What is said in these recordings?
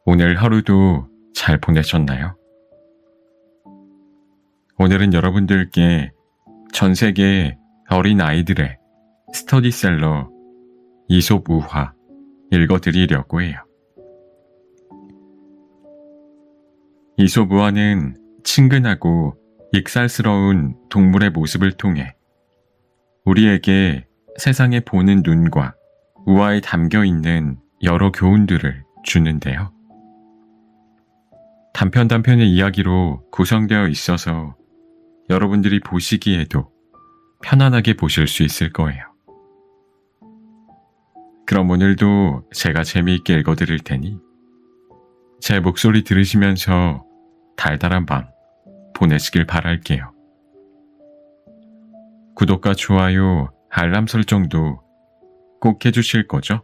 오늘 하루도 잘 보내셨나요? 오늘은 여러분들께 전 세계 어린 아이들의 스터디셀러 이솝 우화 읽어드리려고 해요. 이솝 우화는 친근하고 익살스러운 동물의 모습을 통해 우리에게 세상에 보는 눈과 우화에 담겨있는 여러 교훈들을 주는데요. 단편단편의 이야기로 구성되어 있어서 여러분들이 보시기에도 편안하게 보실 수 있을 거예요. 그럼 오늘도 제가 재미있게 읽어드릴 테니 제 목소리 들으시면서 달달한 밤 보내시길 바랄게요. 구독과 좋아요, 알람 설정도 꼭 해주실 거죠?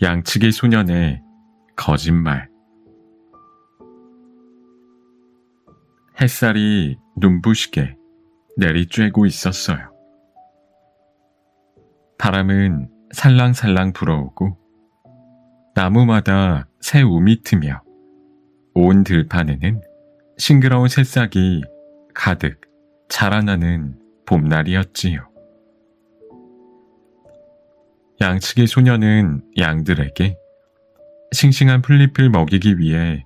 양치기 소년의 거짓말. 햇살이 눈부시게 내리쬐고 있었어요. 바람은 살랑살랑 불어오고 나무마다 새 움이 트며 온 들판에는 싱그러운 새싹이 가득 자라나는 봄날이었지요. 양치기 소년은 양들에게 싱싱한 풀잎을 먹이기 위해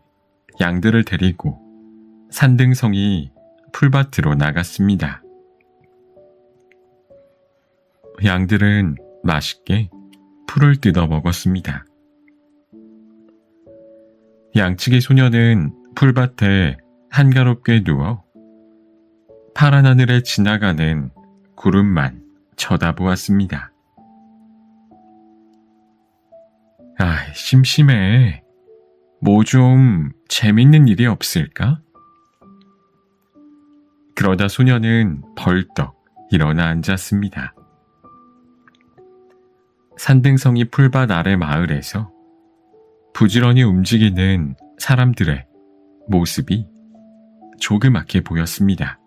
양들을 데리고 산등성이 풀밭으로 나갔습니다. 양들은 맛있게 풀을 뜯어 먹었습니다. 양치기 소년은 풀밭에 한가롭게 누워 파란 하늘에 지나가는 구름만 쳐다보았습니다. 심심해. 뭐 좀 재밌는 일이 없을까? 그러다 소년은 벌떡 일어나 앉았습니다. 산등성이 풀밭 아래 마을에서 부지런히 움직이는 사람들의 모습이 조그맣게 보였습니다.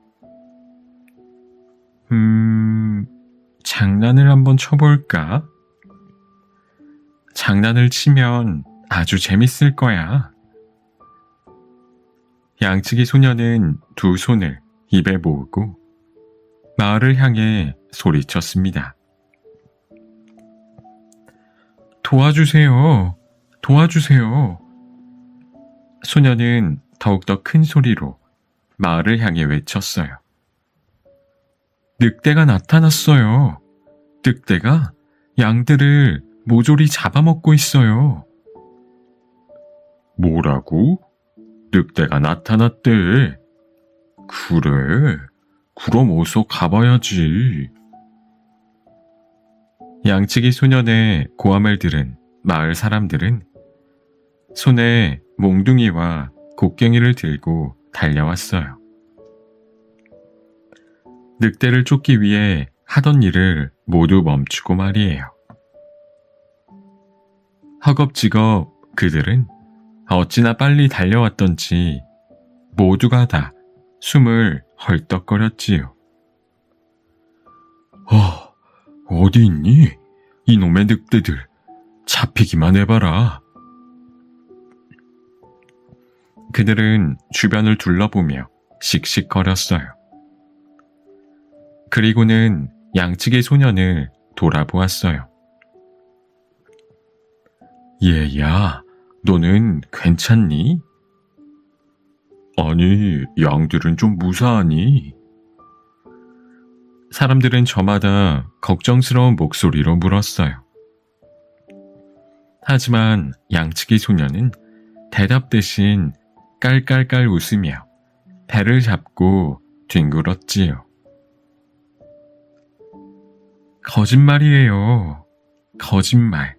장난을 한번 쳐볼까? 장난을 치면 아주 재밌을 거야. 양치기 소년은 두 손을 입에 모으고 마을을 향해 소리쳤습니다. 도와주세요. 도와주세요. 소년은 더욱더 큰 소리로 마을을 향해 외쳤어요. 늑대가 나타났어요. 늑대가 양들을 모조리 잡아먹고 있어요. 뭐라고? 늑대가 나타났대. 그래, 그럼 어서 가봐야지. 양치기 소년의 고함을 들은 마을 사람들은 손에 몽둥이와 곡괭이를 들고 달려왔어요. 늑대를 쫓기 위해 하던 일을 모두 멈추고 말이에요. 허겁지겁 그들은 어찌나 빨리 달려왔던지 모두가 다 숨을 헐떡거렸지요. 어디 있니? 이놈의 늑대들, 잡히기만 해봐라. 그들은 주변을 둘러보며 씩씩거렸어요. 그리고는 양치기 소년을 돌아보았어요. 얘야, 너는 괜찮니? 아니, 양들은 좀 무사하니? 사람들은 저마다 걱정스러운 목소리로 물었어요. 하지만 양치기 소년은 대답 대신 깔깔깔 웃으며 배를 잡고 뒹굴었지요. 거짓말이에요. 거짓말.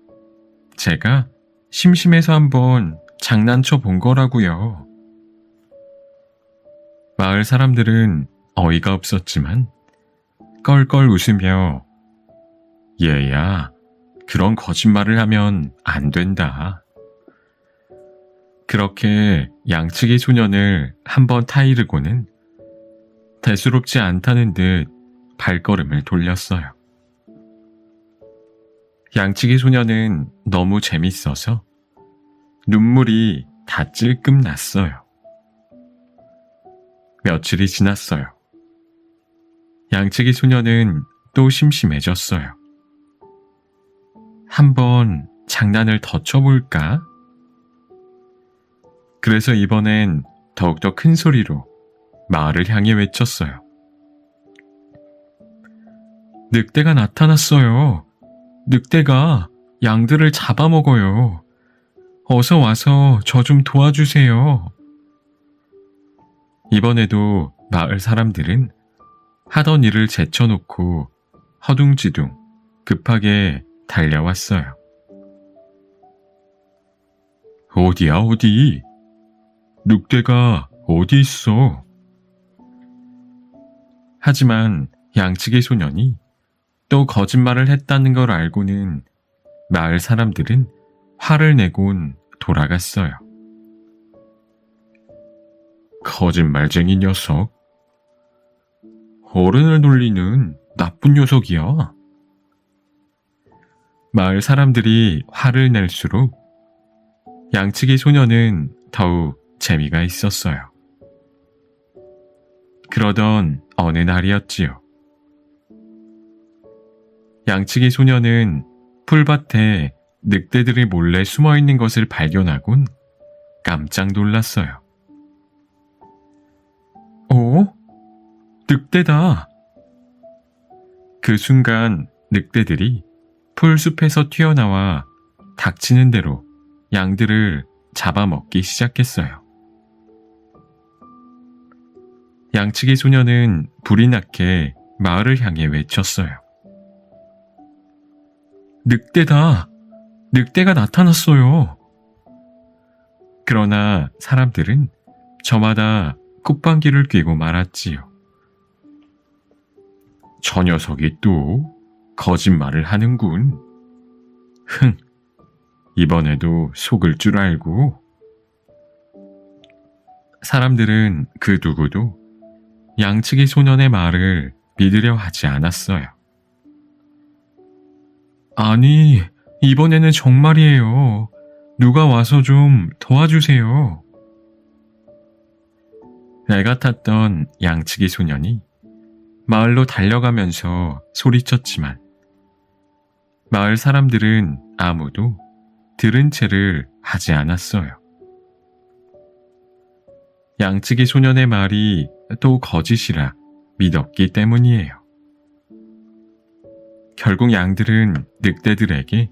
제가 심심해서 한번 장난쳐 본 거라고요. 마을 사람들은 어이가 없었지만 껄껄 웃으며 얘야, 그런 거짓말을 하면 안 된다. 그렇게 양치기 소년을 한번 타이르고는 대수롭지 않다는 듯 발걸음을 돌렸어요. 양치기 소녀는 너무 재밌어서 눈물이 다 찔끔 났어요. 며칠이 지났어요. 양치기 소녀는 또 심심해졌어요. 한번 장난을 더 쳐볼까? 그래서 이번엔 더욱더 큰 소리로 마을을 향해 외쳤어요. 늑대가 나타났어요. 늑대가 양들을 잡아먹어요. 어서 와서 저 좀 도와주세요. 이번에도 마을 사람들은 하던 일을 제쳐놓고 허둥지둥 급하게 달려왔어요. 어디야 어디? 늑대가 어디 있어? 하지만 양치기 소년이 또 거짓말을 했다는 걸 알고는 마을 사람들은 화를 내곤 돌아갔어요. 거짓말쟁이 녀석. 어른을 놀리는 나쁜 녀석이야. 마을 사람들이 화를 낼수록 양치기 소녀는 더욱 재미가 있었어요. 그러던 어느 날이었지요. 양치기 소녀는 풀밭에 늑대들이 몰래 숨어있는 것을 발견하곤 깜짝 놀랐어요. 늑대다! 그 순간 늑대들이 풀숲에서 튀어나와 닥치는 대로 양들을 잡아먹기 시작했어요. 양치기 소녀는 불이 나게 마을을 향해 외쳤어요. 늑대다! 늑대가 나타났어요! 그러나 사람들은 저마다 콧방귀를 뀌고 말았지요. 저 녀석이 또 거짓말을 하는군. 이번에도 속을 줄 알고. 사람들은 그 누구도 양치기 소년의 말을 믿으려 하지 않았어요. 아니, 이번에는 정말이에요. 누가 와서 좀 도와주세요. 애가 탔던 양치기 소년이 마을로 달려가면서 소리쳤지만 마을 사람들은 아무도 들은 채를 하지 않았어요. 양치기 소년의 말이 또 거짓이라 믿었기 때문이에요. 결국 양들은 늑대들에게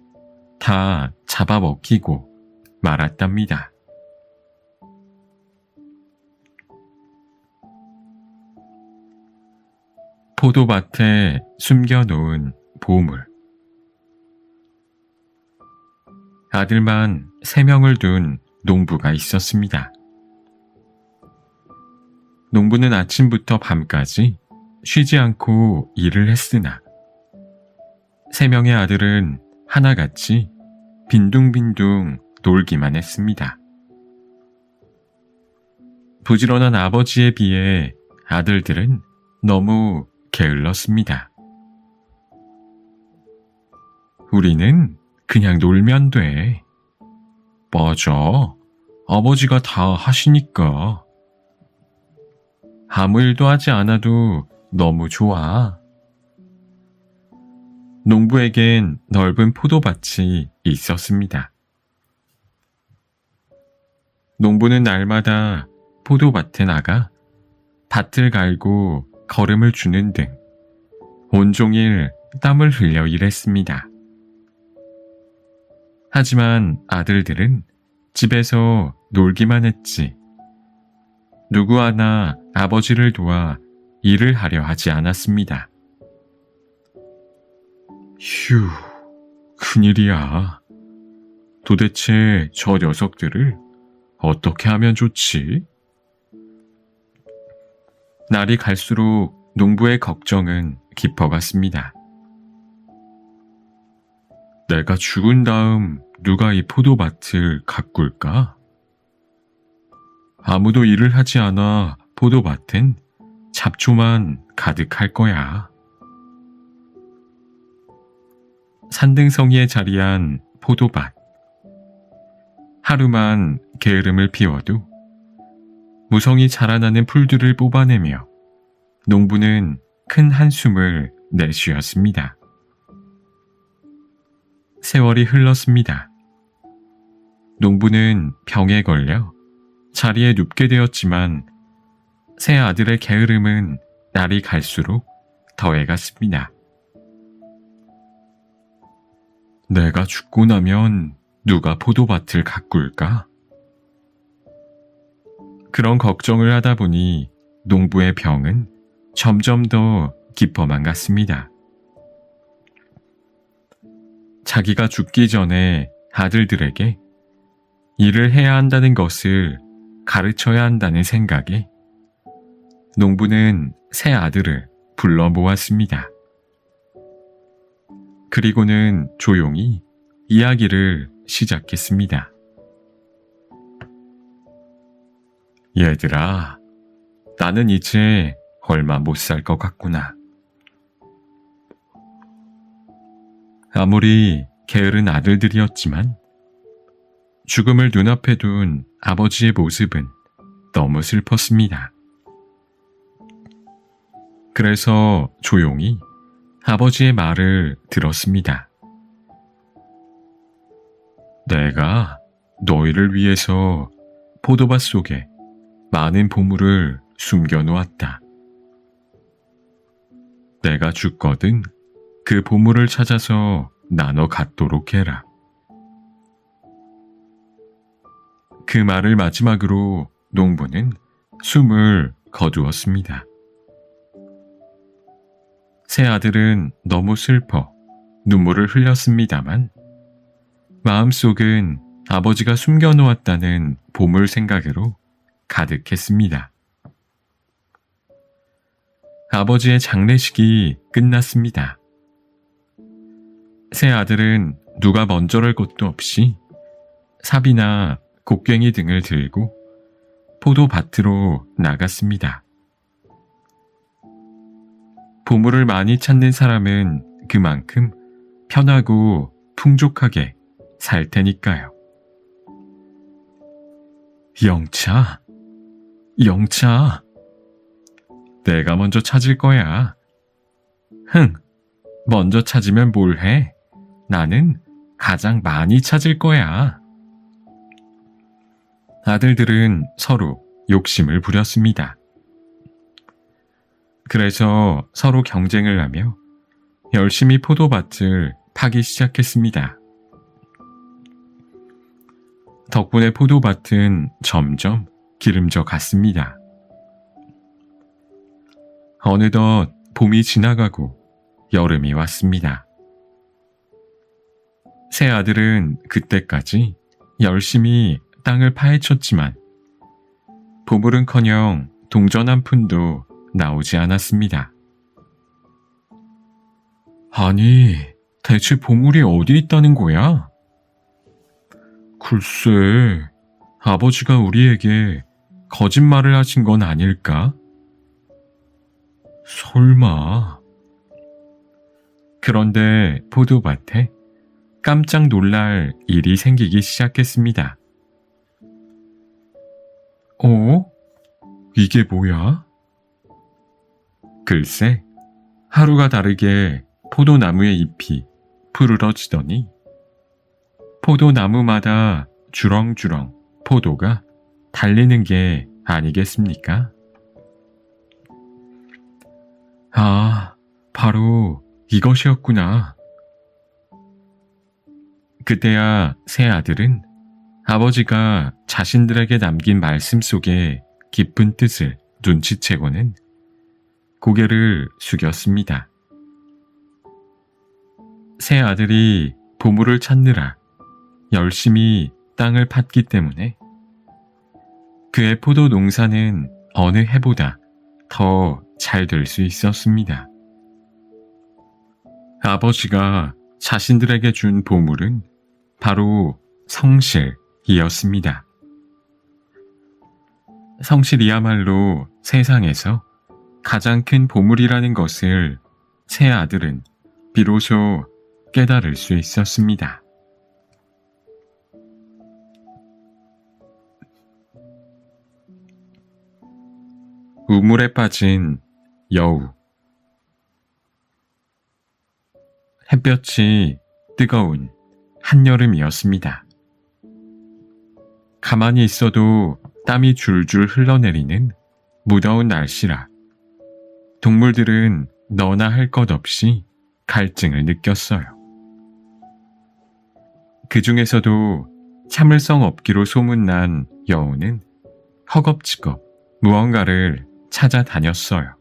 다 잡아먹히고 말았답니다. 포도밭에 숨겨놓은 보물. 아들만 3명을 둔 농부가 있었습니다. 농부는 아침부터 밤까지 쉬지 않고 일을 했으나 3명의 아들은 하나같이 빈둥빈둥 놀기만 했습니다. 부지런한 아버지에 비해 아들들은 너무 게을렀습니다. 우리는 그냥 놀면 돼. 맞아. 아버지가 다 하시니까. 아무 일도 하지 않아도 너무 좋아. 농부에겐 넓은 포도밭이 있었습니다. 농부는 날마다 포도밭에 나가 밭을 갈고 거름을 주는 등 온종일 땀을 흘려 일했습니다. 하지만 아들들은 집에서 놀기만 했지 누구 하나 아버지를 도와 일을 하려 하지 않았습니다. 휴, 큰일이야. 도대체 저 녀석들을 어떻게 하면 좋지? 날이 갈수록 농부의 걱정은 깊어갔습니다. 내가 죽은 다음 누가 이 포도밭을 가꿀까? 아무도 일을 하지 않아 포도밭엔 잡초만 가득할 거야. 산등성이에 자리한 포도밭. 하루만 게으름을 피워도 무성히 자라나는 풀들을 뽑아내며 농부는 큰 한숨을 내쉬었습니다. 세월이 흘렀습니다. 농부는 병에 걸려 자리에 눕게 되었지만 새 아들의 게으름은 날이 갈수록 더해갔습니다. 내가 죽고 나면 누가 포도밭을 가꿀까? 그런 걱정을 하다 보니 농부의 병은 점점 더 깊어만 갔습니다. 자기가 죽기 전에 아들들에게 일을 해야 한다는 것을 가르쳐야 한다는 생각에 농부는 새 아들을 불러 모았습니다. 그리고는 조용히 이야기를 시작했습니다. 얘들아, 나는 이제 얼마 못 살 것 같구나. 아무리 게으른 아들들이었지만 죽음을 눈앞에 둔 아버지의 모습은 너무 슬펐습니다. 그래서 조용히 아버지의 말을 들었습니다. 내가 너희를 위해서 포도밭 속에 많은 보물을 숨겨놓았다. 내가 죽거든 그 보물을 찾아서 나눠 갖도록 해라. 그 말을 마지막으로 농부는 숨을 거두었습니다. 새 아들은 너무 슬퍼 눈물을 흘렸습니다만 마음속은 아버지가 숨겨놓았다는 보물 생각으로 가득했습니다. 아버지의 장례식이 끝났습니다. 새 아들은 누가 먼저랄 것도 없이 삽이나 곡괭이 등을 들고 포도밭으로 나갔습니다. 보물을 많이 찾는 사람은 그만큼 편하고 풍족하게 살 테니까요. 영차, 영차, 내가 먼저 찾을 거야. 흥, 먼저 찾으면 뭘 해? 나는 가장 많이 찾을 거야. 아들들은 서로 욕심을 부렸습니다. 그래서 서로 경쟁을 하며 열심히 포도밭을 파기 시작했습니다. 덕분에 포도밭은 점점 기름져 갔습니다. 어느덧 봄이 지나가고 여름이 왔습니다. 새 아들은 그때까지 열심히 땅을 파헤쳤지만 보물은커녕 동전 한 푼도 나오지 않았습니다. 아니, 대체 보물이 어디 있다는 거야? 글쎄, 아버지가 우리에게 거짓말을 하신 건 아닐까? 설마. 그런데 포도밭에 깜짝 놀랄 일이 생기기 시작했습니다. 이게 뭐야? 글쎄, 하루가 다르게 포도나무의 잎이 푸르러지더니 포도나무마다 주렁주렁 포도가 달리는 게 아니겠습니까? 아, 바로 이것이었구나. 그때야 새 아들은 아버지가 자신들에게 남긴 말씀 속에 깊은 뜻을 눈치채고는 고개를 숙였습니다. 새 아들이 보물을 찾느라 열심히 땅을 팠기 때문에 그의 포도 농사는 어느 해보다 더 잘 될 수 있었습니다. 아버지가 자신들에게 준 보물은 바로 성실이었습니다. 성실이야말로 세상에서 가장 큰 보물이라는 것을 새 아들은 비로소 깨달을 수 있었습니다. 우물에 빠진 여우. 햇볕이 뜨거운 한여름이었습니다. 가만히 있어도 땀이 줄줄 흘러내리는 무더운 날씨라 동물들은 너나 할 것 없이 갈증을 느꼈어요. 그 중에서도 참을성 없기로 소문난 여우는 허겁지겁 무언가를 찾아다녔어요.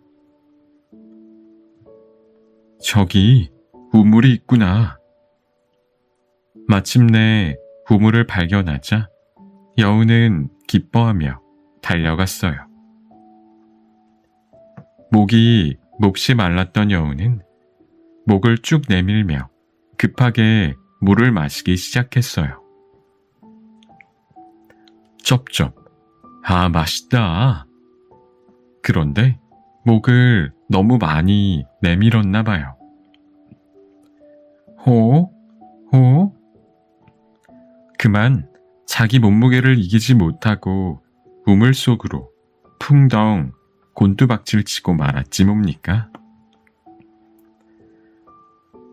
저기 우물이 있구나. 마침내 우물을 발견하자 여우는 기뻐하며 달려갔어요. 목이 몹시 말랐던 여우는 목을 쭉 내밀며 급하게 물을 마시기 시작했어요. 쩝쩝. 아, 맛있다. 그런데 목을 너무 많이 내밀었나 봐요. 호? 그만 자기 몸무게를 이기지 못하고 우물 속으로 풍덩 곤두박질 치고 말았지 뭡니까?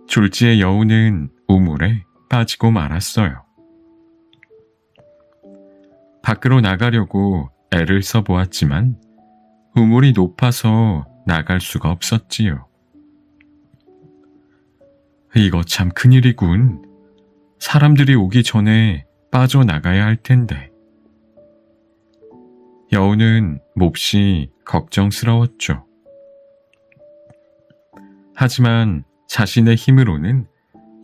졸지의 여우는 우물에 빠지고 말았어요. 밖으로 나가려고 애를 써보았지만 우물이 높아서 나갈 수가 없었지요. 이거 참 큰일이군. 사람들이 오기 전에 빠져나가야 할 텐데. 여우는 몹시 걱정스러웠죠. 하지만 자신의 힘으로는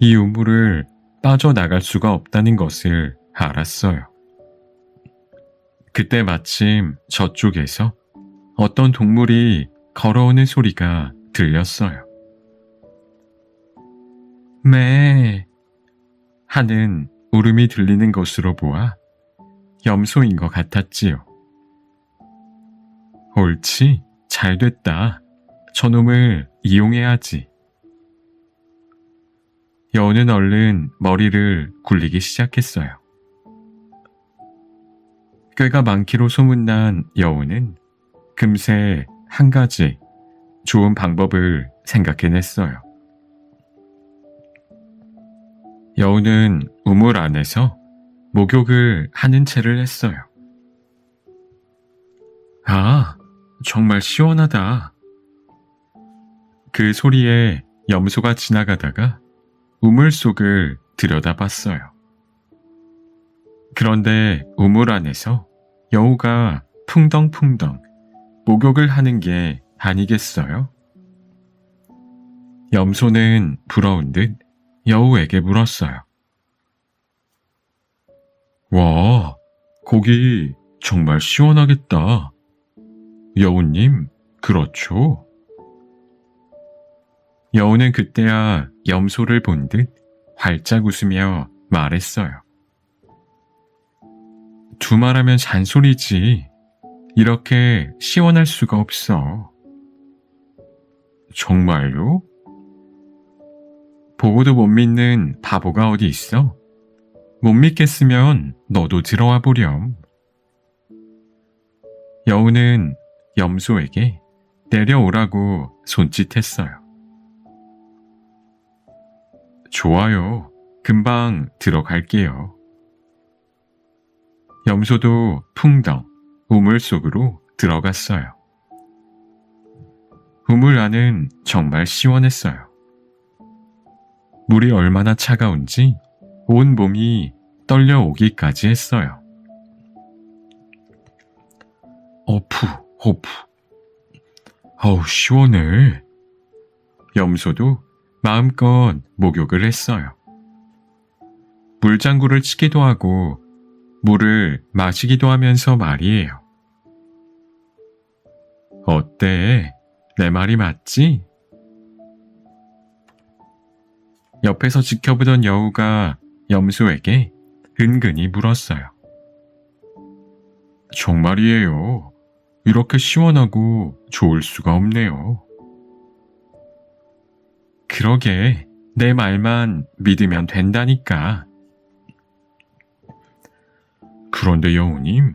이 우물을 빠져나갈 수가 없다는 것을 알았어요. 그때 마침 저쪽에서 어떤 동물이 걸어오는 소리가 들렸어요. 매 하는 울음이 들리는 것으로 보아 염소인 것 같았지요. 옳지, 잘됐다. 저놈을 이용해야지. 여우는 얼른 머리를 굴리기 시작했어요. 꾀가 많기로 소문난 여우는 금세 한 가지 좋은 방법을 생각해냈어요. 여우는 우물 안에서 목욕을 하는 채를 했어요. 아, 정말 시원하다. 그 소리에 염소가 지나가다가 우물 속을 들여다봤어요. 그런데 우물 안에서 여우가 풍덩풍덩 목욕을 하는 게 아니겠어요? 염소는 부러운 듯 여우에게 물었어요. 와, 고기 정말 시원하겠다. 여우님, 그렇죠? 여우는 그때야 염소를 본 듯 활짝 웃으며 말했어요. 두말하면 잔소리지. 이렇게 시원할 수가 없어. 정말요? 보고도 못 믿는 바보가 어디 있어? 못 믿겠으면 너도 들어와 보렴. 여우는 염소에게 내려오라고 손짓했어요. 좋아요. 금방 들어갈게요. 염소도 풍덩 우물 속으로 들어갔어요. 우물 안은 정말 시원했어요. 물이 얼마나 차가운지 온 몸이 떨려오기까지 했어요. 어푸, 호푸. 어우, 시원해. 염소도 마음껏 목욕을 했어요. 물장구를 치기도 하고 물을 마시기도 하면서 말이에요. 어때? 내 말이 맞지? 옆에서 지켜보던 여우가 염소에게 은근히 물었어요. 정말이에요. 이렇게 시원하고 좋을 수가 없네요. 그러게, 내 말만 믿으면 된다니까. 그런데 여우님,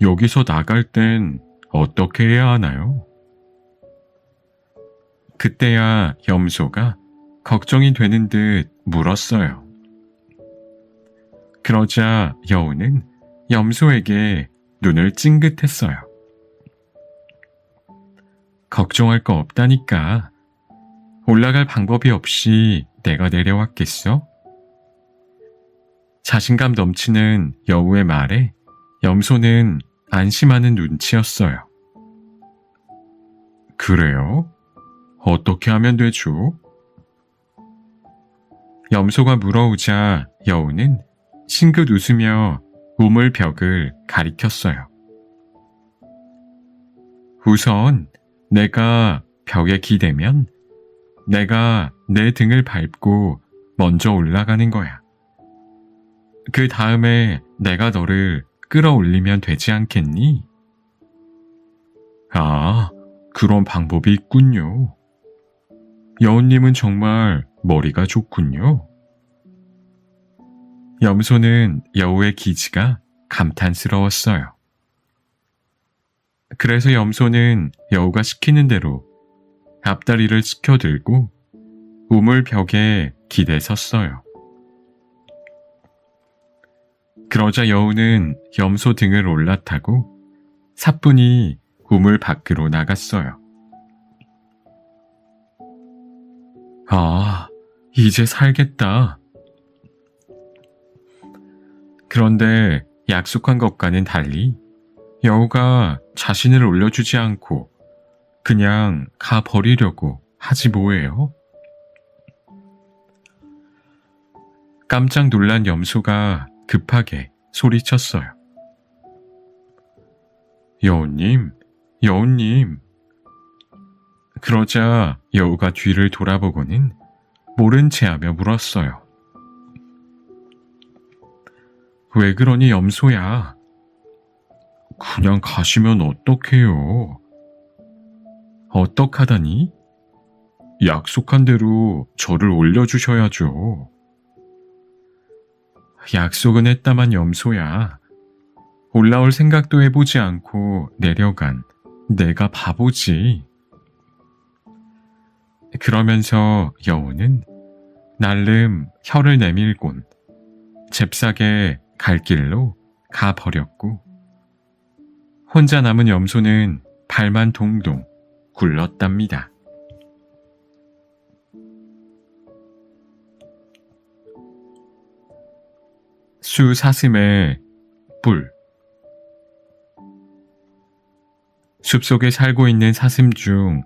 여기서 나갈 땐 어떻게 해야 하나요? 그때야 염소가 걱정이 되는 듯 물었어요. 그러자 여우는 염소에게 눈을 찡긋했어요. 걱정할 거 없다니까. 올라갈 방법이 없이 내가 내려왔겠어? 자신감 넘치는 여우의 말에 염소는 안심하는 눈치였어요. 그래요? 어떻게 하면 되죠? 염소가 물어오자 여우는 싱긋 웃으며 우물벽을 가리켰어요. 우선 내가 벽에 기대면 내가 내 등을 밟고 먼저 올라가는 거야. 그 다음에 내가 너를 끌어올리면 되지 않겠니? 아, 그런 방법이 있군요. 여우님은 정말 머리가 좋군요. 염소는 여우의 기지가 감탄스러웠어요. 그래서 염소는 여우가 시키는 대로 앞다리를 치켜들고 우물벽에 기대 섰어요. 그러자 여우는 염소 등을 올라타고 사뿐히 우물 밖으로 나갔어요. 아, 이제 살겠다. 그런데 약속한 것과는 달리 여우가 자신을 올려주지 않고 그냥 가버리려고 하지 뭐예요? 깜짝 놀란 염소가 급하게 소리쳤어요. 여우님, 여우님. 그러자 여우가 뒤를 돌아보고는 모른 체하며 물었어요. 왜 그러니 염소야? 그냥 가시면 어떡해요? 어떡하다니? 약속한 대로 저를 올려주셔야죠. 약속은 했다만 염소야. 올라올 생각도 해보지 않고 내려간 내가 바보지. 그러면서 여우는 날름 혀를 내밀곤 잽싸게 갈 길로 가버렸고 혼자 남은 염소는 발만 동동 굴렀답니다. 수 사슴의 뿔. 숲속에 살고 있는 사슴 중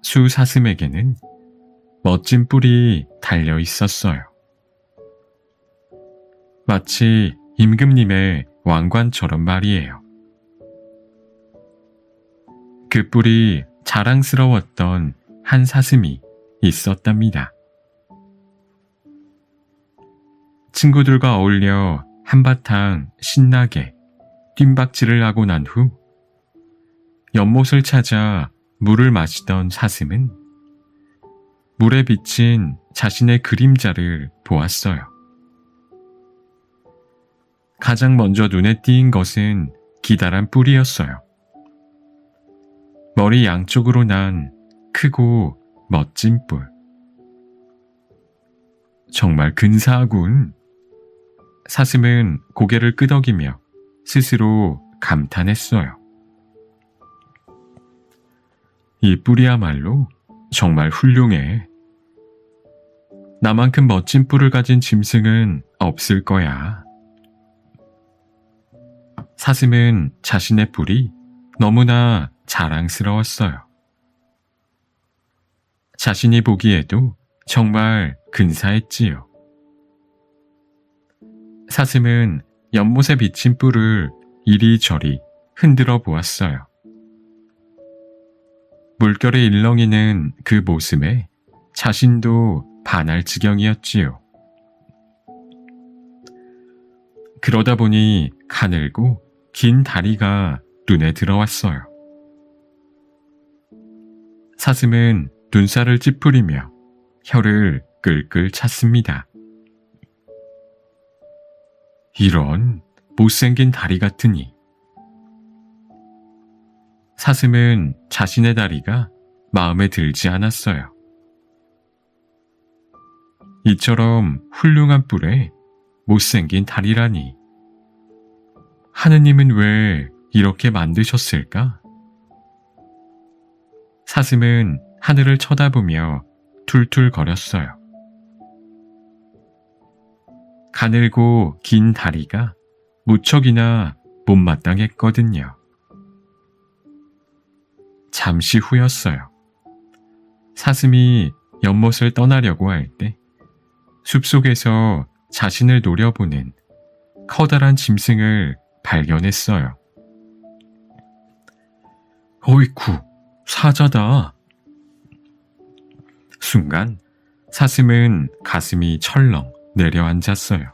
수 사슴에게는 멋진 뿔이 달려 있었어요. 마치 임금님의 왕관처럼 말이에요. 그 뿔이 자랑스러웠던 한 사슴이 있었답니다. 친구들과 어울려 한바탕 신나게 뜀박질을 하고 난 후 연못을 찾아 물을 마시던 사슴은 물에 비친 자신의 그림자를 보았어요. 가장 먼저 눈에 띄인 것은 기다란 뿔이었어요. 머리 양쪽으로 난 크고 멋진 뿔. 정말 근사하군. 사슴은 고개를 끄덕이며 스스로 감탄했어요. 이 뿔이야말로 정말 훌륭해. 나만큼 멋진 뿔을 가진 짐승은 없을 거야. 사슴은 자신의 뿔이 너무나 자랑스러웠어요. 자신이 보기에도 정말 근사했지요. 사슴은 연못에 비친 뿔을 이리저리 흔들어 보았어요. 물결에 일렁이는 그 모습에 자신도 반할 지경이었지요. 그러다 보니 가늘고 긴 다리가 눈에 들어왔어요. 사슴은 눈살을 찌푸리며 혀를 끌끌 찼습니다. 이런 못생긴 다리 같으니. 사슴은 자신의 다리가 마음에 들지 않았어요. 이처럼 훌륭한 뿔에 못생긴 다리라니. 하느님은 왜 이렇게 만드셨을까? 사슴은 하늘을 쳐다보며 툴툴거렸어요. 가늘고 긴 다리가 무척이나 못마땅했거든요. 잠시 후였어요. 사슴이 연못을 떠나려고 할 때 숲속에서 자신을 노려보는 커다란 짐승을 발견했어요. 어이쿠, 사자다. 순간 사슴은 가슴이 철렁 내려앉았어요.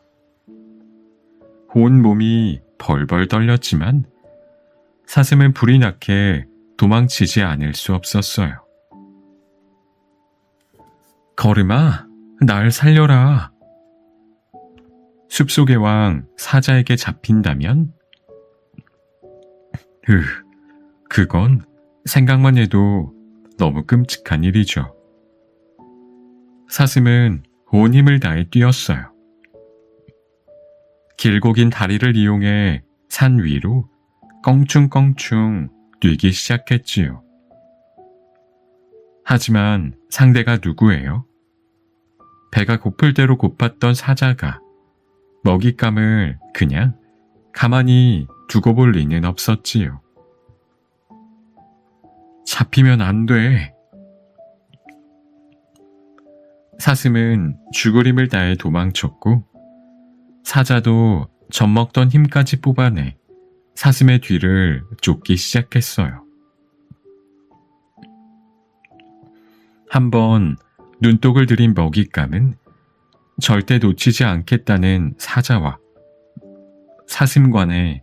온 몸이 벌벌 떨렸지만 사슴은 불이 나게 도망치지 않을 수 없었어요. 걸음아, 날 살려라. 숲속의 왕 사자에게 잡힌다면? 그건 생각만 해도 너무 끔찍한 일이죠. 사슴은 온 힘을 다해 뛰었어요. 길고 긴 다리를 이용해 산 위로 껑충껑충 뛰기 시작했지요. 하지만 상대가 누구예요? 배가 고플 대로 고팠던 사자가 먹잇감을 그냥 가만히 두고 볼 리는 없었지요. 잡히면 안 돼. 사슴은 죽을 힘을 다해 도망쳤고 사자도 젖먹던 힘까지 뽑아내 사슴의 뒤를 쫓기 시작했어요. 한번 눈독을 들인 먹잇감은 절대 놓치지 않겠다는 사자와 사슴 간의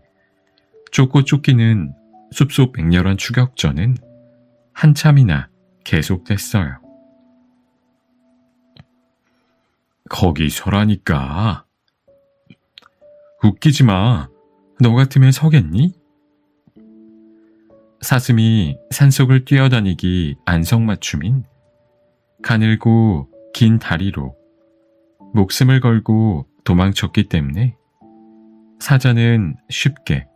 쫓고 쫓기는 숲속 맹렬한 추격전은 한참이나 계속됐어요. 거기 서라니까. 웃기지 마. 너 같으면 서겠니? 사슴이 산속을 뛰어다니기 안성맞춤인 가늘고 긴 다리로 목숨을 걸고 도망쳤기 때문에 사자는 쉽게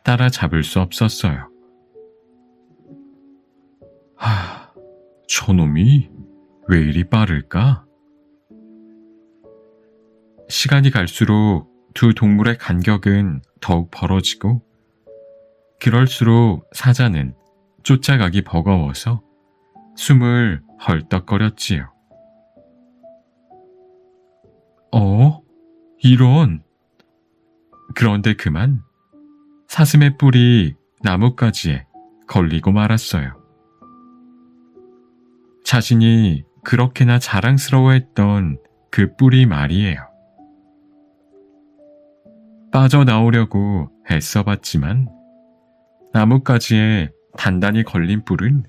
따라잡을 수 없었어요. 저놈이 왜 이리 빠를까? 시간이 갈수록 두 동물의 간격은 더욱 벌어지고 그럴수록 사자는 쫓아가기 버거워서 숨을 헐떡거렸지요. 이런. 그런데 그만 사슴의 뿔이 나뭇가지에 걸리고 말았어요. 자신이 그렇게나 자랑스러워했던 그 뿔이 말이에요. 빠져나오려고 애써봤지만 나뭇가지에 단단히 걸린 뿔은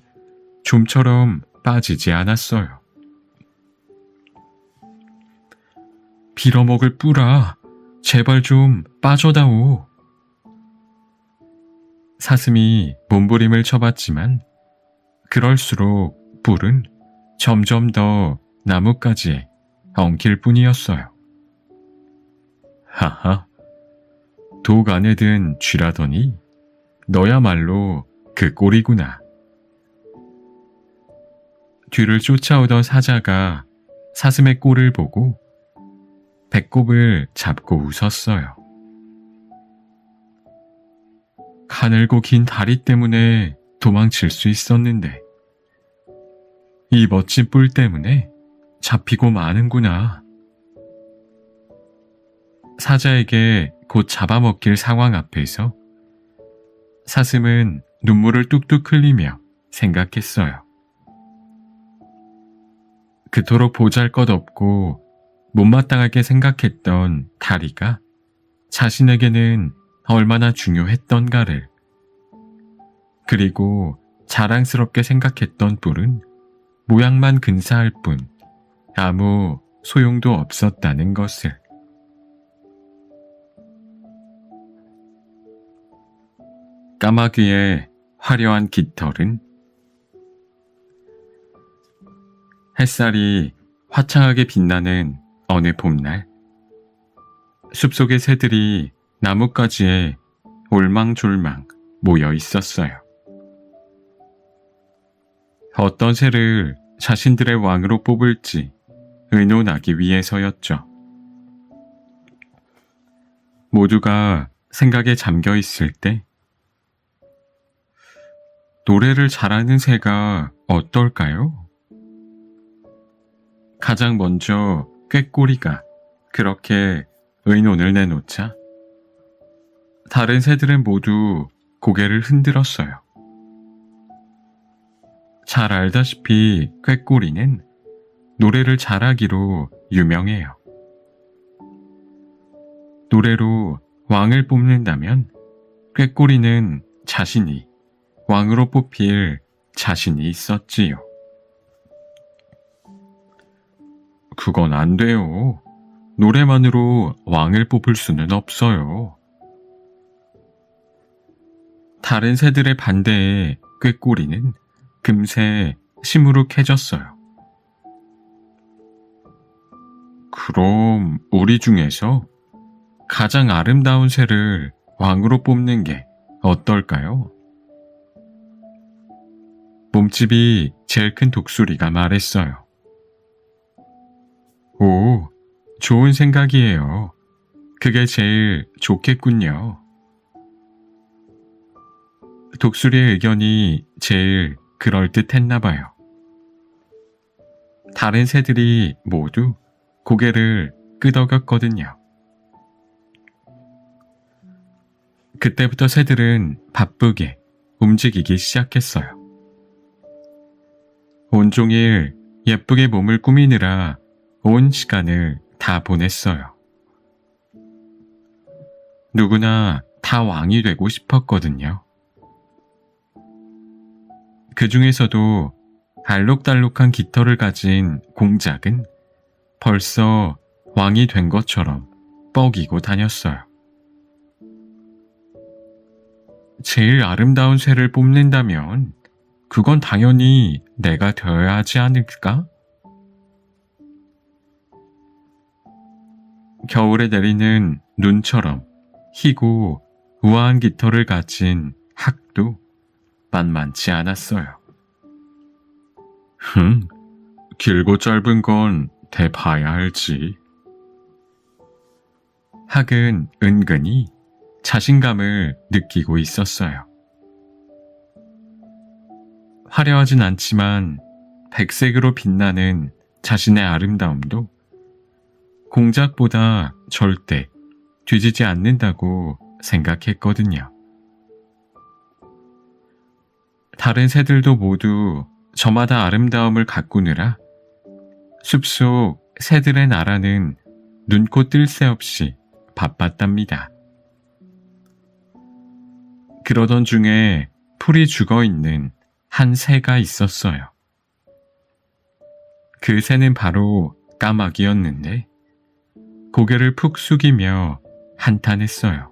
좀처럼 빠지지 않았어요. 빌어먹을 뿔아, 제발 좀 빠져다오. 사슴이 몸부림을 쳐봤지만 그럴수록 뿔은 점점 더 나뭇가지에 엉킬 뿐이었어요. 하하, 독 안에 든 쥐라더니 너야말로 그 꼴이구나. 뒤를 쫓아오던 사자가 사슴의 꼴을 보고 배꼽을 잡고 웃었어요. 가늘고 긴 다리 때문에 도망칠 수 있었는데 이 멋진 뿔 때문에 잡히고 마는구나. 사자에게 곧 잡아먹힐 상황 앞에서 사슴은 눈물을 뚝뚝 흘리며 생각했어요. 그토록 보잘것없고 못마땅하게 생각했던 다리가 자신에게는 얼마나 중요했던가를, 그리고 자랑스럽게 생각했던 뿔은 모양만 근사할 뿐 아무 소용도 없었다는 것을. 까마귀의 화려한 깃털은 햇살이 화창하게 빛나는 어느 봄날, 숲속의 새들이 나뭇가지에 올망졸망 모여 있었어요. 어떤 새를 자신들의 왕으로 뽑을지 의논하기 위해서였죠. 모두가 생각에 잠겨 있을 때 노래를 잘하는 새가 어떨까요? 가장 먼저 꾀꼬리가 그렇게 의논을 내놓자 다른 새들은 모두 고개를 흔들었어요. 잘 알다시피 꾀꼬리는 노래를 잘하기로 유명해요. 노래로 왕을 뽑는다면 꾀꼬리는 자신이 왕으로 뽑힐 자신이 있었지요. 그건 안 돼요. 노래만으로 왕을 뽑을 수는 없어요. 다른 새들의 반대에 꾀꼬리는 금세 시무룩해졌어요. 그럼 우리 중에서 가장 아름다운 새를 왕으로 뽑는 게 어떨까요? 몸집이 제일 큰 독수리가 말했어요. 오, 좋은 생각이에요. 그게 제일 좋겠군요. 독수리의 의견이 제일 그럴듯했나 봐요. 다른 새들이 모두 고개를 끄덕였거든요. 그때부터 새들은 바쁘게 움직이기 시작했어요. 온종일 예쁘게 몸을 꾸미느라 온 시간을 다 보냈어요. 누구나 다 왕이 되고 싶었거든요. 그 중에서도 알록달록한 깃털을 가진 공작은 벌써 왕이 된 것처럼 뻐기고 다녔어요. 제일 아름다운 새를 뽑는다면 그건 당연히 내가 되어야 하지 않을까? 겨울에 내리는 눈처럼 희고 우아한 깃털을 가진 학도 만만치 않았어요. 길고 짧은 건 대봐야 알지. 학은 은근히 자신감을 느끼고 있었어요. 화려하진 않지만 백색으로 빛나는 자신의 아름다움도 공작보다 절대 뒤지지 않는다고 생각했거든요. 다른 새들도 모두 저마다 아름다움을 가꾸느라 숲속 새들의 나라는 눈코 뜰 새 없이 바빴답니다. 그러던 중에 풀이 죽어있는 한 새가 있었어요. 그 새는 바로 까마귀였는데 고개를 푹 숙이며 한탄했어요.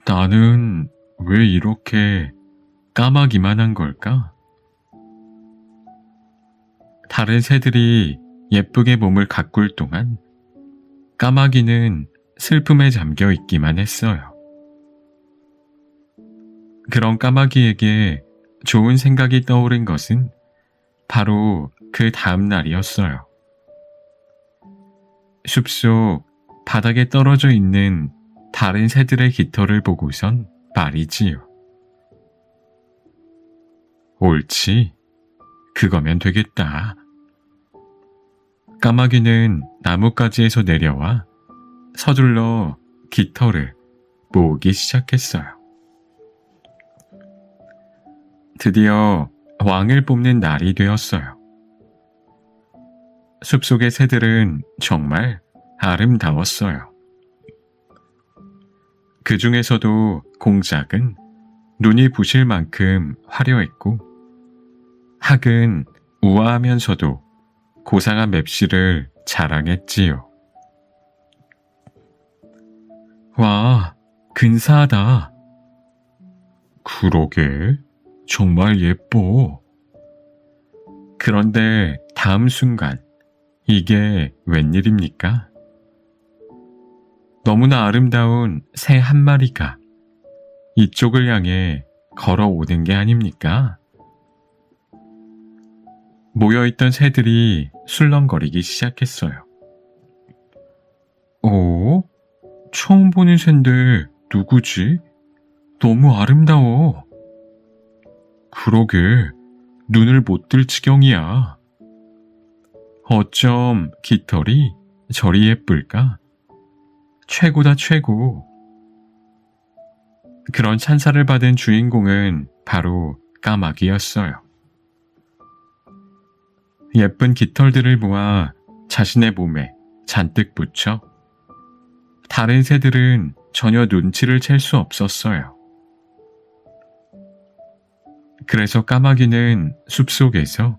나는 왜 이렇게 까마귀만 한 걸까? 다른 새들이 예쁘게 몸을 가꿀 동안 까마귀는 슬픔에 잠겨 있기만 했어요. 그런 까마귀에게 좋은 생각이 떠오른 것은 바로 그 다음 날이었어요. 숲속 바닥에 떨어져 있는 다른 새들의 깃털을 보고선 말이지요. 옳지, 그거면 되겠다. 까마귀는 나뭇가지에서 내려와 서둘러 깃털을 모으기 시작했어요. 드디어 왕을 뽑는 날이 되었어요. 숲속의 새들은 정말 아름다웠어요. 그 중에서도 공작은 눈이 부실 만큼 화려했고 학은 우아하면서도 고상한 맵시를 자랑했지요. 와, 근사하다. 그러게, 정말 예뻐. 그런데 다음 순간, 이게 웬일입니까? 너무나 아름다운 새 한 마리가 이쪽을 향해 걸어오는 게 아닙니까? 모여있던 새들이 술렁거리기 시작했어요. 어? 처음 보는 샌데 누구지? 너무 아름다워. 그러게, 눈을 못 뜰 지경이야. 어쩜 깃털이 저리 예쁠까? 최고다, 최고. 그런 찬사를 받은 주인공은 바로 까마귀였어요. 예쁜 깃털들을 모아 자신의 몸에 잔뜩 붙여 다른 새들은 전혀 눈치를 챌 수 없었어요. 그래서 까마귀는 숲속에서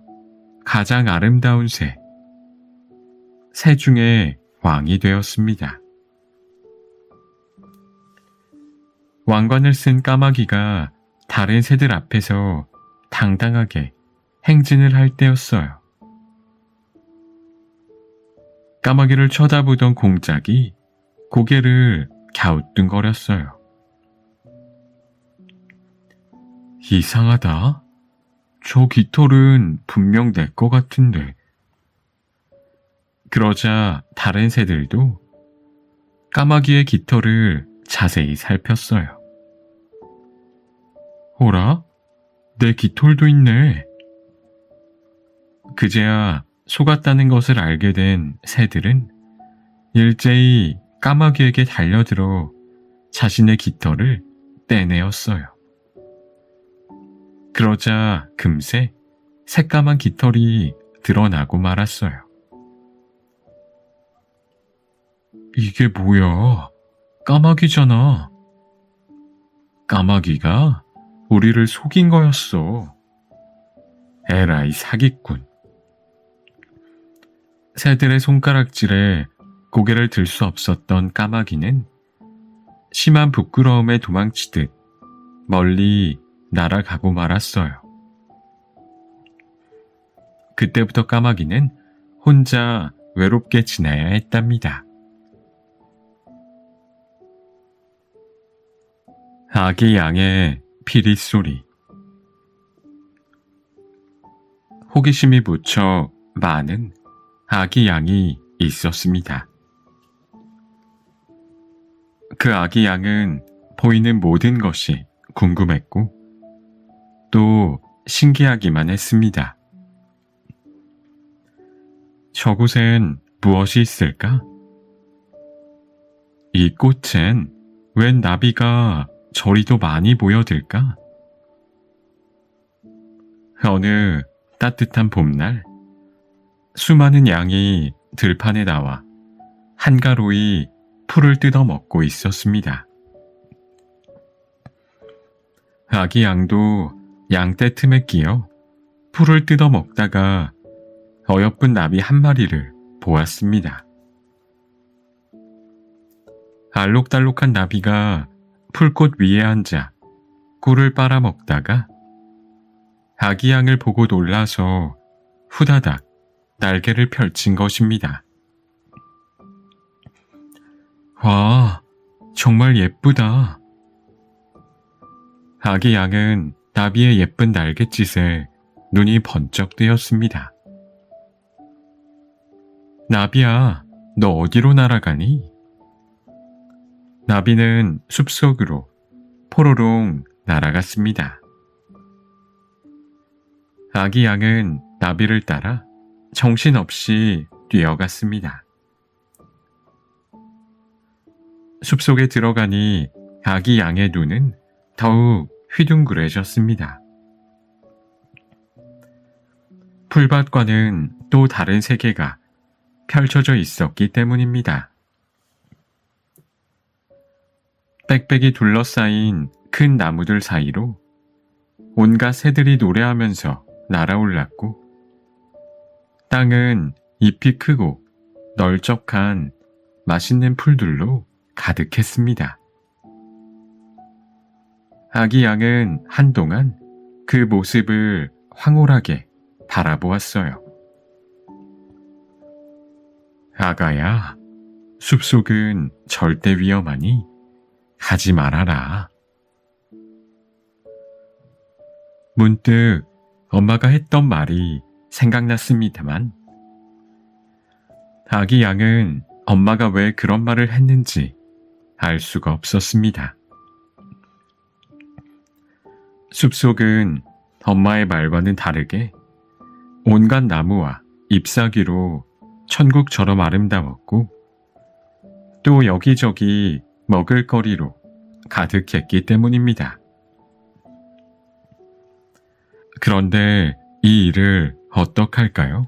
가장 아름다운 새 중에 왕이 되었습니다. 왕관을 쓴 까마귀가 다른 새들 앞에서 당당하게 행진을 할 때였어요. 까마귀를 쳐다보던 공작이 고개를 갸우뚱거렸어요. 이상하다. 저 깃털은 분명 내 거 같은데. 그러자 다른 새들도 까마귀의 깃털을 자세히 살폈어요. 어라? 내 깃털도 있네. 그제야 속았다는 것을 알게 된 새들은 일제히 까마귀에게 달려들어 자신의 깃털을 떼내었어요. 그러자 금세 새까만 깃털이 드러나고 말았어요. 이게 뭐야? 까마귀잖아. 까마귀가 우리를 속인 거였어. 에라이 사기꾼. 새들의 손가락질에 고개를 들 수 없었던 까마귀는 심한 부끄러움에 도망치듯 멀리 날아가고 말았어요. 그때부터 까마귀는 혼자 외롭게 지내야 했답니다. 아기 양의 피리 소리. 호기심이 무척 많은 아기 양이 있었습니다. 그 아기 양은 보이는 모든 것이 궁금했고 또 신기하기만 했습니다. 저곳엔 무엇이 있을까? 이 꽃엔 웬 나비가 저리도 많이 모여들까? 어느 따뜻한 봄날, 수많은 양이 들판에 나와 한가로이 풀을 뜯어먹고 있었습니다. 아기 양도 양떼 틈에 끼어 풀을 뜯어먹다가 어여쁜 나비 한 마리를 보았습니다. 알록달록한 나비가 풀꽃 위에 앉아 꿀을 빨아먹다가 아기 양을 보고 놀라서 후다닥 날개를 펼친 것입니다. 와, 정말 예쁘다. 아기 양은 나비의 예쁜 날갯짓에 눈이 번쩍 뜨였습니다. 나비야, 너 어디로 날아가니? 나비는 숲속으로 포로롱 날아갔습니다. 아기 양은 나비를 따라 정신없이 뛰어갔습니다. 숲속에 들어가니 아기 양의 눈은 더욱 휘둥그레졌습니다. 풀밭과는 또 다른 세계가 펼쳐져 있었기 때문입니다. 빽빽이 둘러싸인 큰 나무들 사이로 온갖 새들이 노래하면서 날아올랐고 땅은 잎이 크고 널쩍한 맛있는 풀들로 가득했습니다. 아기 양은 한동안 그 모습을 황홀하게 바라보았어요. 아가야, 숲속은 절대 위험하니 가지 말아라. 문득 엄마가 했던 말이 생각났습니다만 아기 양은 엄마가 왜 그런 말을 했는지 알 수가 없었습니다. 숲속은 엄마의 말과는 다르게 온갖 나무와 잎사귀로 천국처럼 아름다웠고 또 여기저기 먹을거리로 가득했기 때문입니다. 그런데 이 일을 어떡할까요?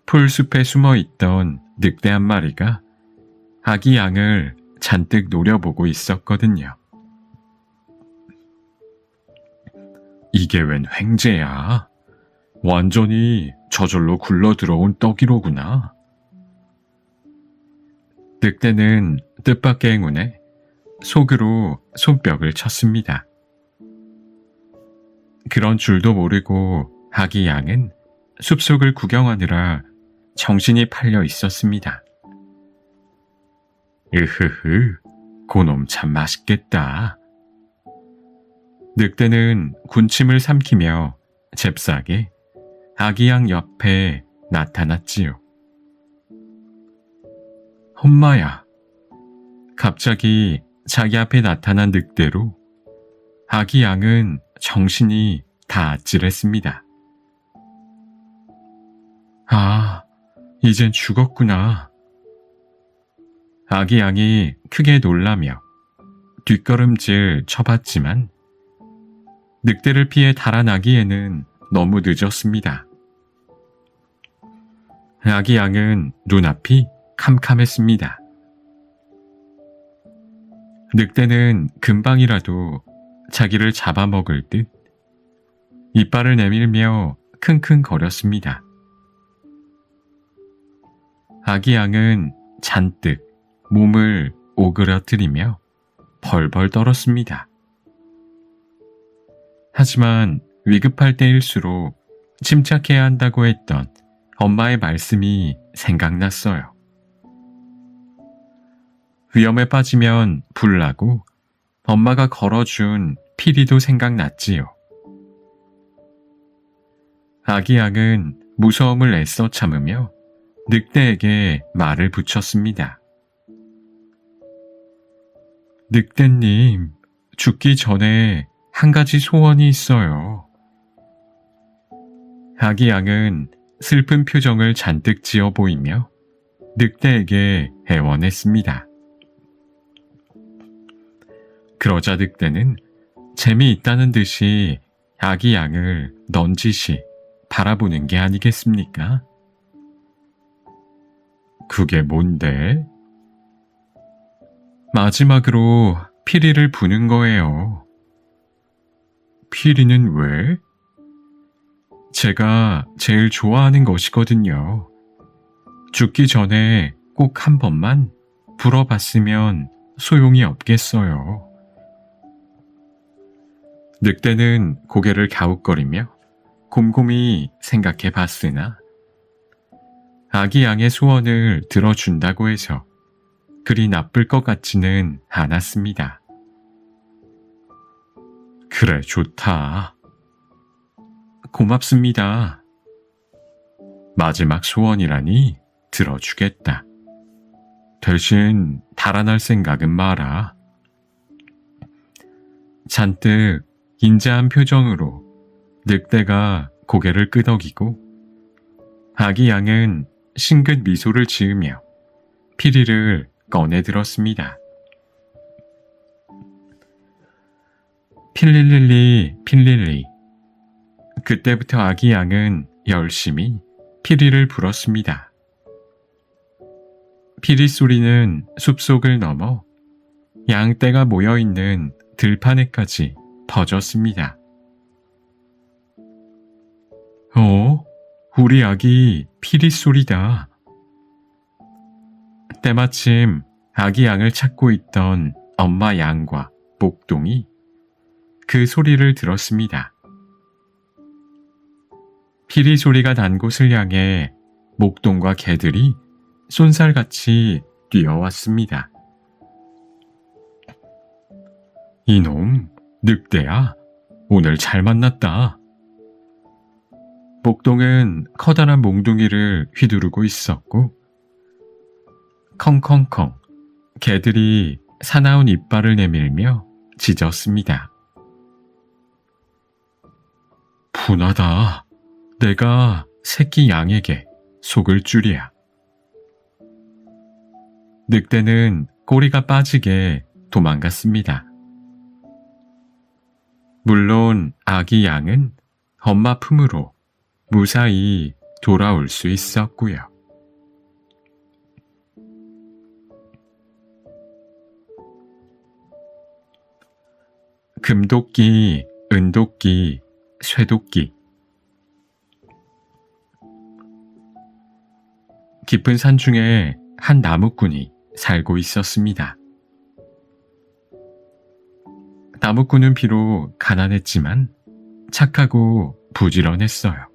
풀숲에 숨어있던 늑대 한 마리가 아기 양을 잔뜩 노려보고 있었거든요. 이게 웬 횡재야? 완전히 저절로 굴러 들어온 떡이로구나. 늑대는 뜻밖의 행운에 속으로 손뼉을 쳤습니다. 그런 줄도 모르고 아기 양은 숲속을 구경하느라 정신이 팔려 있었습니다. 으흐흐, 고놈 참 맛있겠다. 늑대는 군침을 삼키며 잽싸게 아기 양 옆에 나타났지요. 엄마야. 갑자기 자기 앞에 나타난 늑대로 아기 양은 정신이 다 아찔했습니다. 아, 이젠 죽었구나. 아기 양이 크게 놀라며 뒷걸음질 쳐봤지만 늑대를 피해 달아나기에는 너무 늦었습니다. 아기 양은 눈앞이 캄캄했습니다. 늑대는 금방이라도 자기를 잡아먹을 듯 이빨을 내밀며 킁킁거렸습니다. 아기 양은 잔뜩 몸을 오그라뜨리며 벌벌 떨었습니다. 하지만 위급할 때일수록 침착해야 한다고 했던 엄마의 말씀이 생각났어요. 위험에 빠지면 불나고 엄마가 걸어준 피리도 생각났지요. 아기 양은 무서움을 애써 참으며 늑대에게 말을 붙였습니다. 늑대님, 죽기 전에 한 가지 소원이 있어요. 아기 양은 슬픈 표정을 잔뜩 지어 보이며 늑대에게 애원했습니다. 그러자 늑대는 재미있다는 듯이 아기 양을 넌지시 바라보는 게 아니겠습니까? 그게 뭔데? 마지막으로 피리를 부는 거예요. 피리는 왜? 제가 제일 좋아하는 것이거든요. 죽기 전에 꼭 한 번만 불어봤으면 소용이 없겠어요. 늑대는 고개를 갸웃거리며 곰곰이 생각해 봤으나 아기 양의 소원을 들어준다고 해서 그리 나쁠 것 같지는 않았습니다. 그래, 좋다. 고맙습니다. 마지막 소원이라니 들어주겠다. 대신 달아날 생각은 마라. 잔뜩 인자한 표정으로 늑대가 고개를 끄덕이고 아기 양은 싱긋 미소를 지으며 피리를 꺼내들었습니다. 필릴릴리 필릴리. 그때부터 아기 양은 열심히 피리를 불었습니다. 피리 소리는 숲속을 넘어 양떼가 모여있는 들판에까지 퍼졌습니다. 우리 아기 피리 소리다. 때마침 아기 양을 찾고 있던 엄마 양과 목동이 그 소리를 들었습니다. 피리 소리가 난 곳을 향해 목동과 개들이 쏜살같이 뛰어왔습니다. 이놈, 늑대야, 오늘 잘 만났다. 목동은 커다란 몽둥이를 휘두르고 있었고, 컹컹컹, 개들이 사나운 이빨을 내밀며 짖었습니다. 분하다. 내가 새끼 양에게 속을 줄이야. 늑대는 꼬리가 빠지게 도망갔습니다. 물론 아기 양은 엄마 품으로 무사히 돌아올 수 있었고요. 금도끼, 은도끼, 쇠도끼. 깊은 산 중에 한 나무꾼이 살고 있었습니다. 나무꾼은 비록 가난했지만 착하고 부지런했어요.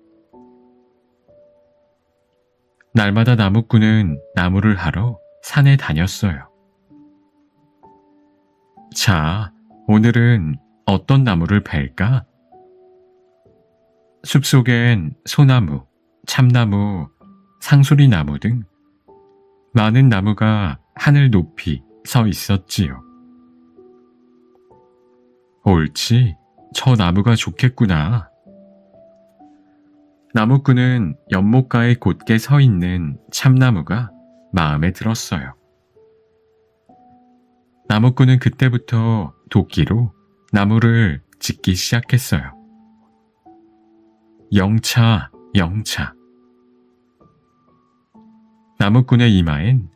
날마다 나무꾼은 나무를 하러 산에 다녔어요. 자, 오늘은 어떤 나무를 벨까? 숲속엔 소나무, 참나무, 상수리나무 등 많은 나무가 하늘 높이 서 있었지요. 옳지, 저 나무가 좋겠구나. 나무꾼은 연못가에 곧게 서 있는 참나무가 마음에 들었어요. 나무꾼은 그때부터 도끼로 나무를 짓기 시작했어요. 영차, 영차. 나무꾼의 이마엔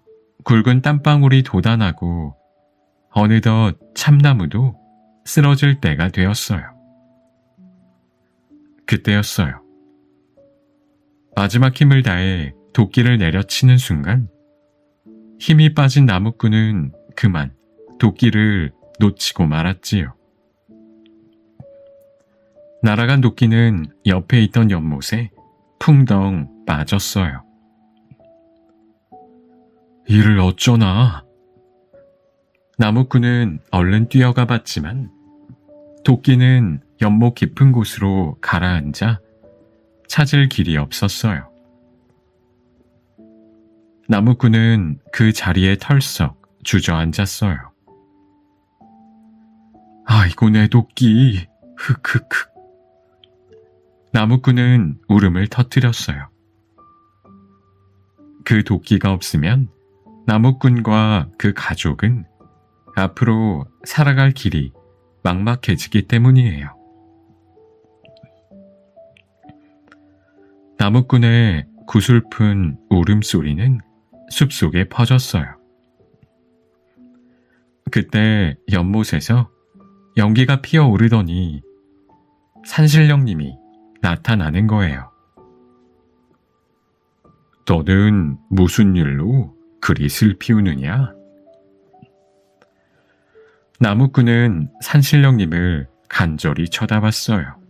굵은 땀방울이 돋아나고 어느덧 참나무도 쓰러질 때가 되었어요. 그때였어요. 마지막 힘을 다해 도끼를 내려치는 순간 힘이 빠진 나무꾼은 그만 도끼를 놓치고 말았지요. 날아간 도끼는 옆에 있던 연못에 풍덩 빠졌어요. 이를 어쩌나. 나무꾼은 얼른 뛰어가 봤지만 도끼는 연못 깊은 곳으로 가라앉아 찾을 길이 없었어요. 나무꾼은 그 자리에 털썩 주저앉았어요. 아이고 내 도끼, 흑흑흑. 나무꾼은 울음을 터뜨렸어요. 그 도끼가 없으면 나무꾼과 그 가족은 앞으로 살아갈 길이 막막해지기 때문이에요. 나무꾼의 구슬픈 울음소리는 숲속에 퍼졌어요. 그때 연못에서 연기가 피어오르더니 산신령님이 나타나는 거예요. 너는 무슨 일로 그리 슬피 우느냐? 나무꾼은 산신령님을 간절히 쳐다봤어요.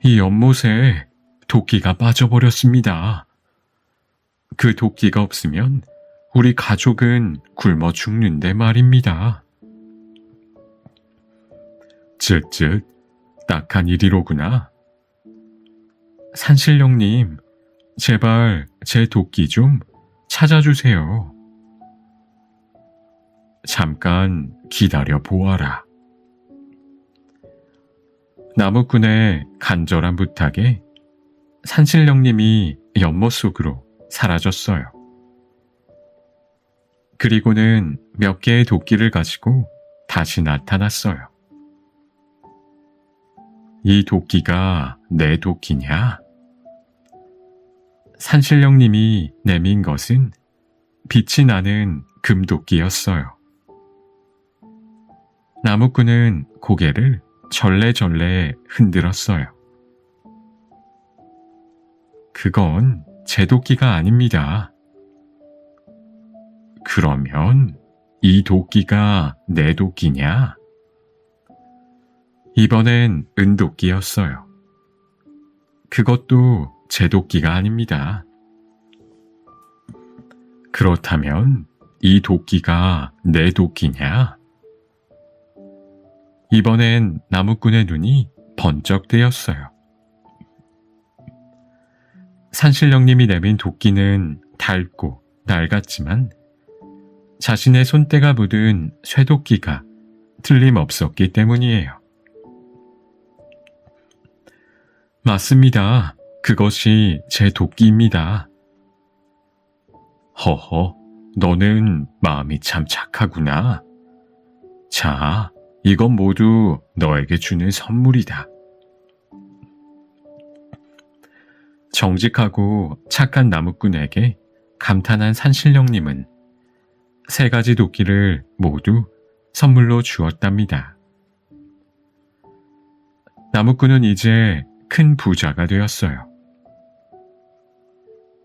이 연못에 도끼가 빠져버렸습니다. 그 도끼가 없으면 우리 가족은 굶어 죽는데 말입니다. 쯧쯧, 딱한 일이로구나. 산신령님, 제발 제 도끼 좀 찾아주세요. 잠깐 기다려 보아라. 나무꾼의 간절한 부탁에 산신령님이 연못 속으로 사라졌어요. 그리고는 몇 개의 도끼를 가지고 다시 나타났어요. 이 도끼가 내 도끼냐? 산신령님이 내민 것은 빛이 나는 금도끼였어요. 나무꾼은 고개를 절레절레 흔들었어요. 그건 제 도끼가 아닙니다. 그러면 이 도끼가 내 도끼냐? 이번엔 은도끼였어요. 그것도 제 도끼가 아닙니다. 그렇다면 이 도끼가 내 도끼냐? 이번엔 나무꾼의 눈이 번쩍 뜨였어요. 산신령님이 내민 도끼는 닳고 낡았지만 자신의 손때가 묻은 쇠도끼가 틀림없었기 때문이에요. 맞습니다. 그것이 제 도끼입니다. 허허, 너는 마음이 참 착하구나. 자, 이건 모두 너에게 주는 선물이다. 정직하고 착한 나무꾼에게 감탄한 산신령님은 3가지 도끼를 모두 선물로 주었답니다. 나무꾼은 이제 큰 부자가 되었어요.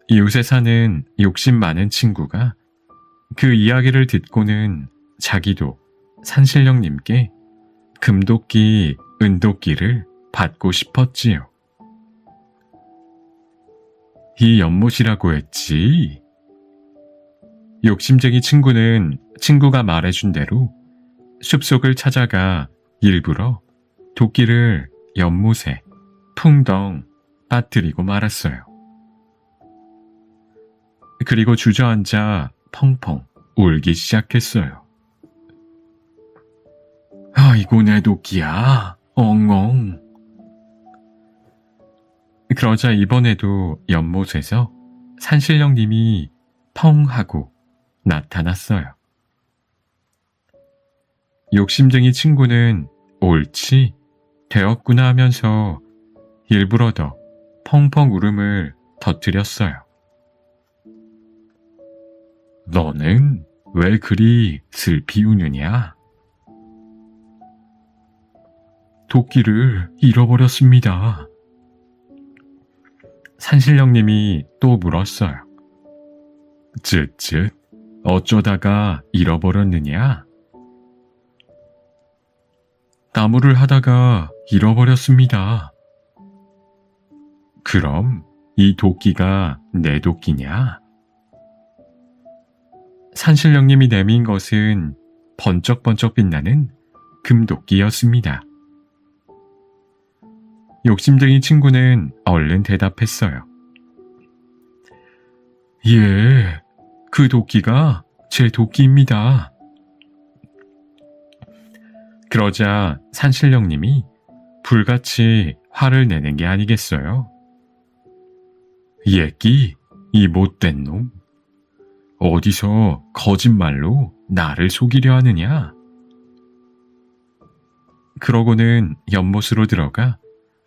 이웃에 사는 욕심 많은 친구가 그 이야기를 듣고는 자기도 산신령님께 금도끼, 은도끼를 받고 싶었지요. 이 연못이라고 했지. 욕심쟁이 친구는 친구가 말해준 대로 숲속을 찾아가 일부러 도끼를 연못에 풍덩 빠뜨리고 말았어요. 그리고 주저앉아 펑펑 울기 시작했어요. 아이고 내 도끼야, 엉엉. 그러자 이번에도 연못에서 산신령님이 펑 하고 나타났어요. 욕심쟁이 친구는 옳지, 되었구나 하면서 일부러 더 펑펑 울음을 터뜨렸어요. 너는 왜 그리 슬피 우느냐? 도끼를 잃어버렸습니다. 산신령님이 또 물었어요. 쯧쯧, 어쩌다가 잃어버렸느냐? 나무를 하다가 잃어버렸습니다. 그럼 이 도끼가 내 도끼냐? 산신령님이 내민 것은 번쩍번쩍 빛나는 금도끼였습니다. 욕심쟁이 친구는 얼른 대답했어요. 예, 그 도끼가 제 도끼입니다. 그러자 산신령님이 불같이 화를 내는 게 아니겠어요? 예끼, 이 못된 놈. 어디서 거짓말로 나를 속이려 하느냐? 그러고는 연못으로 들어가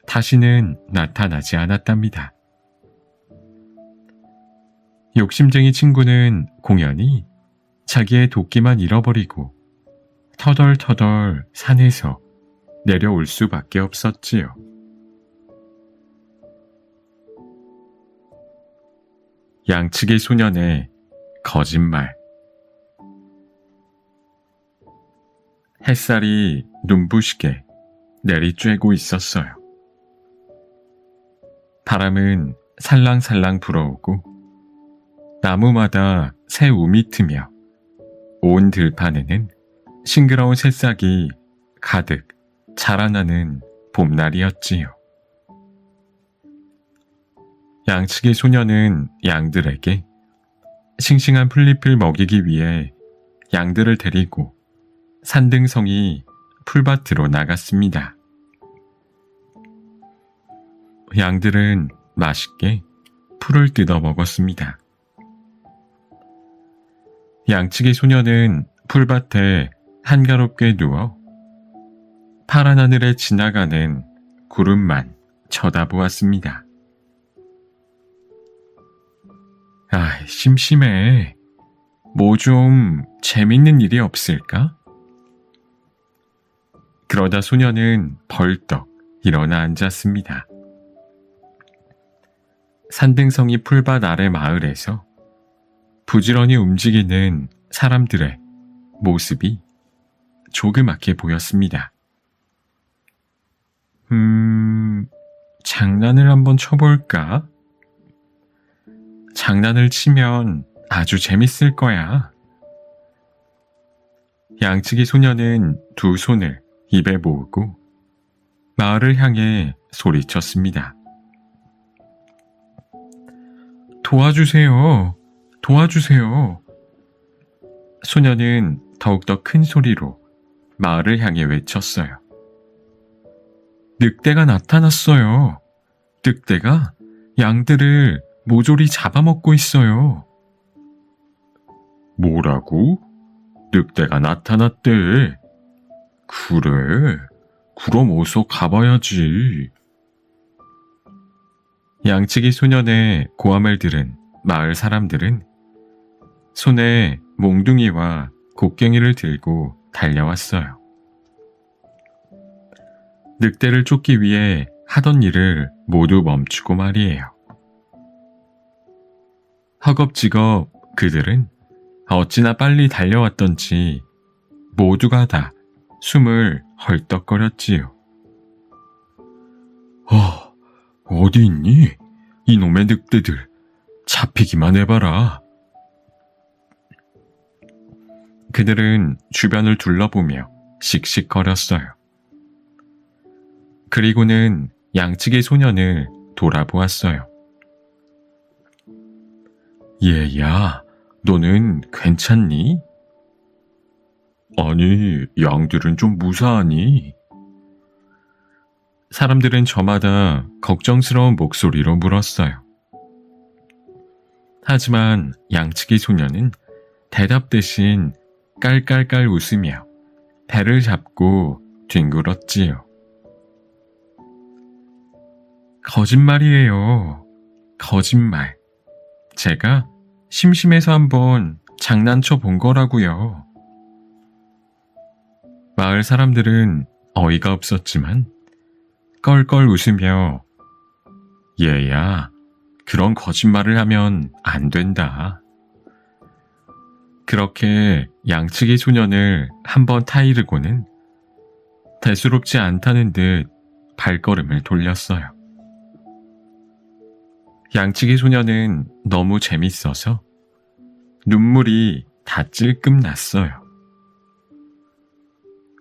다시는 나타나지 않았답니다. 욕심쟁이 친구는 공연히 자기의 도끼만 잃어버리고 터덜터덜 산에서 내려올 수밖에 없었지요. 양측의 소년의 거짓말. 햇살이 눈부시게 내리쬐고 있었어요. 바람은 살랑살랑 불어오고 나무마다 새 움이 트며 온 들판에는 싱그러운 새싹이 가득 자라나는 봄날이었지요. 양측의 소년은 양들에게 싱싱한 풀잎을 먹이기 위해 양들을 데리고 산등성이 풀밭으로 나갔습니다. 양들은 맛있게 풀을 뜯어 먹었습니다. 양측의 소년은 풀밭에 한가롭게 누워 파란 하늘에 지나가는 구름만 쳐다보았습니다. 아, 심심해. 뭐 좀 재밌는 일이 없을까? 그러다 소년은 벌떡 일어나 앉았습니다. 산등성이 풀밭 아래 마을에서 부지런히 움직이는 사람들의 모습이 조그맣게 보였습니다. 장난을 한번 쳐볼까? 장난을 치면 아주 재밌을 거야. 양치기 소녀는 두 손을 입에 모으고 마을을 향해 소리쳤습니다. 도와주세요. 도와주세요. 소녀는 더욱더 큰 소리로 마을을 향해 외쳤어요. 늑대가 나타났어요. 늑대가 양들을 모조리 잡아먹고 있어요. 뭐라고? 늑대가 나타났대. 그래. 그럼 어서 가봐야지. 양치기 소년의 고함을 들은 마을 사람들은 손에 몽둥이와 곡괭이를 들고 달려왔어요. 늑대를 쫓기 위해 하던 일을 모두 멈추고 말이에요. 허겁지겁 그들은 어찌나 빨리 달려왔던지 모두가 다 숨을 헐떡거렸지요. 어디 있니? 이놈의 늑대들, 잡히기만 해봐라. 그들은 주변을 둘러보며 씩씩거렸어요. 그리고는 양치기 소년을 돌아보았어요. 얘야, 너는 괜찮니? 아니, 양들은 좀 무사하니? 사람들은 저마다 걱정스러운 목소리로 물었어요. 하지만 양치기 소년은 대답 대신 깔깔깔 웃으며 배를 잡고 뒹굴었지요. 거짓말이에요. 거짓말. 제가 심심해서 한번 장난쳐 본 거라고요. 마을 사람들은 어이가 없었지만 껄껄 웃으며 얘야, 그런 거짓말을 하면 안 된다. 그렇게 양치기 소년을 한번 타이르고는 대수롭지 않다는 듯 발걸음을 돌렸어요. 양치기 소년은 너무 재밌어서 눈물이 다 찔끔 났어요.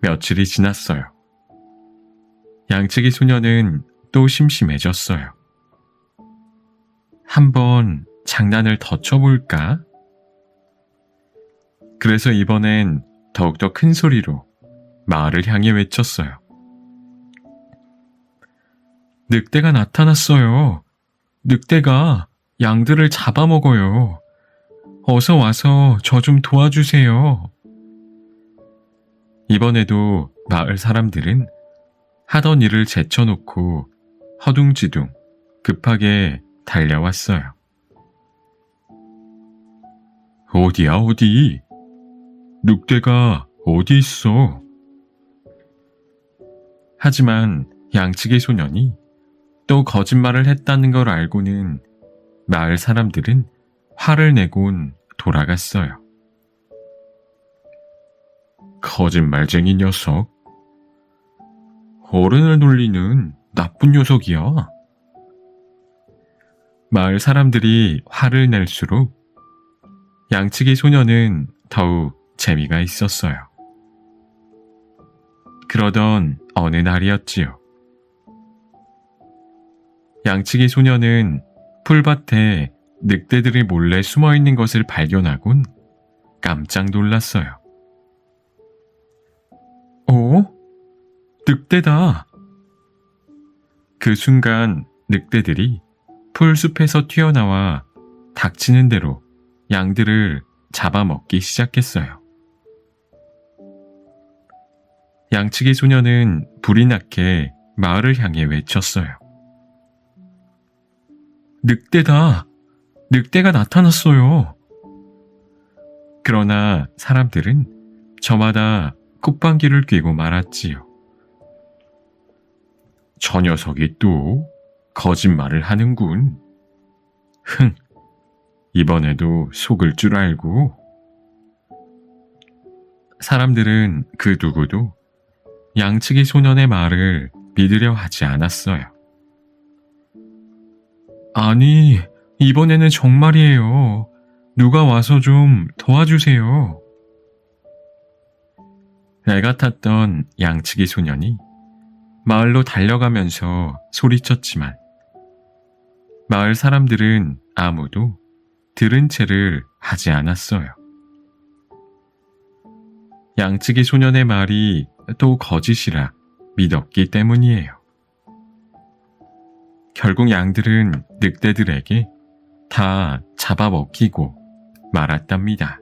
며칠이 지났어요. 양치기 소년은 또 심심해졌어요. 한번 장난을 더 쳐볼까? 그래서 이번엔 더욱더 큰 소리로 마을을 향해 외쳤어요. 늑대가 나타났어요. 늑대가 양들을 잡아먹어요. 어서 와서 저 좀 도와주세요. 이번에도 마을 사람들은 하던 일을 제쳐놓고 허둥지둥 급하게 달려왔어요. 어디야, 어디? 늑대가 어디 있어? 하지만 양치기 소년이 또 거짓말을 했다는 걸 알고는 마을 사람들은 화를 내곤 돌아갔어요. 거짓말쟁이 녀석. 어른을 놀리는 나쁜 녀석이야. 마을 사람들이 화를 낼수록 양치기 소년은 더욱 재미가 있었어요. 그러던 어느 날이었지요. 양치기 소년은 풀밭에 늑대들이 몰래 숨어있는 것을 발견하곤 깜짝 놀랐어요. 늑대다! 그 순간 늑대들이 풀숲에서 튀어나와 닥치는 대로 양들을 잡아먹기 시작했어요. 양치기 소년은 불이 나게 마을을 향해 외쳤어요. 늑대다! 늑대가 나타났어요! 그러나 사람들은 저마다 콧방귀를 뀌고 말았지요. 저 녀석이 또 거짓말을 하는군. 흥, 이번에도 속을 줄 알고. 사람들은 그 누구도 양치기 소년의 말을 믿으려 하지 않았어요. 아니, 이번에는 정말이에요. 누가 와서 좀 도와주세요. 애가 탔던 양치기 소년이 마을로 달려가면서 소리쳤지만 마을 사람들은 아무도 들은 채를 하지 않았어요. 양치기 소년의 말이 또 거짓이라 믿었기 때문이에요. 결국 양들은 늑대들에게 다 잡아먹히고 말았답니다.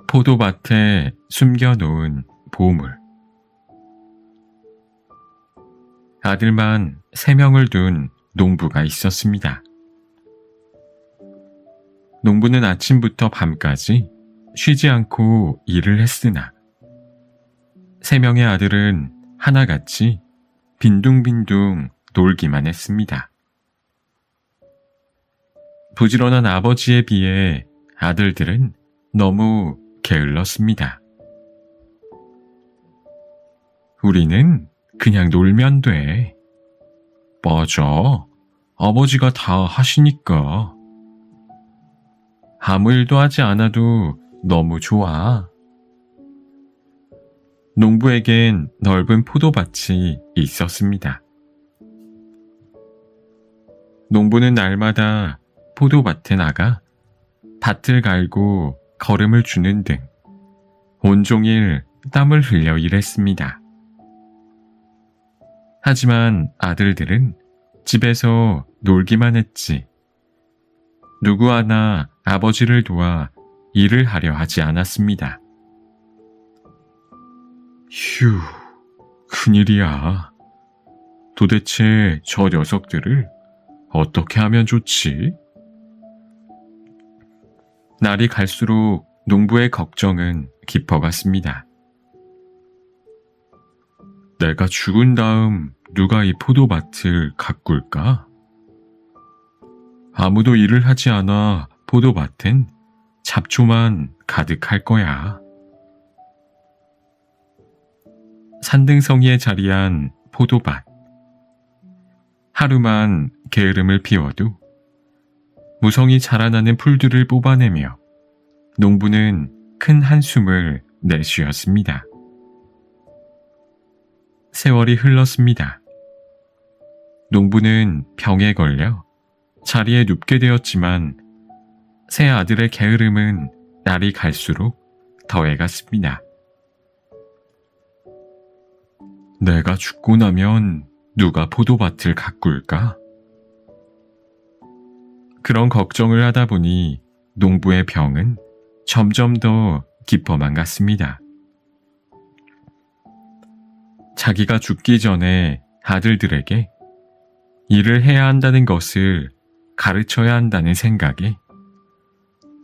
포도밭에 숨겨놓은 보물. 아들만 3명을 둔 농부가 있었습니다. 농부는 아침부터 밤까지 쉬지 않고 일을 했으나 3명의 아들은 하나같이 빈둥빈둥 놀기만 했습니다. 부지런한 아버지에 비해 아들들은 너무 게을렀습니다. 우리는 그냥 놀면 돼. 맞아. 아버지가 다 하시니까. 아무 일도 하지 않아도 너무 좋아. 농부에겐 넓은 포도밭이 있었습니다. 농부는 날마다 포도밭에 나가 밭을 갈고 거름을 주는 등 온종일 땀을 흘려 일했습니다. 하지만 아들들은 집에서 놀기만 했지 누구 하나 아버지를 도와 일을 하려 하지 않았습니다. 휴, 큰일이야. 도대체 저 녀석들을 어떻게 하면 좋지? 날이 갈수록 농부의 걱정은 깊어갔습니다. 내가 죽은 다음 누가 이 포도밭을 가꿀까? 아무도 일을 하지 않아 포도밭엔 잡초만 가득할 거야. 산등성이에 자리한 포도밭. 하루만 게으름을 피워도 무성히 자라나는 풀들을 뽑아내며 농부는 큰 한숨을 내쉬었습니다. 세월이 흘렀습니다. 농부는 병에 걸려 자리에 눕게 되었지만 세 아들의 게으름은 날이 갈수록 더해갔습니다. 내가 죽고 나면 누가 포도밭을 가꿀까? 그런 걱정을 하다 보니 농부의 병은 점점 더 깊어만 갔습니다. 자기가 죽기 전에 아들들에게 일을 해야 한다는 것을 가르쳐야 한다는 생각에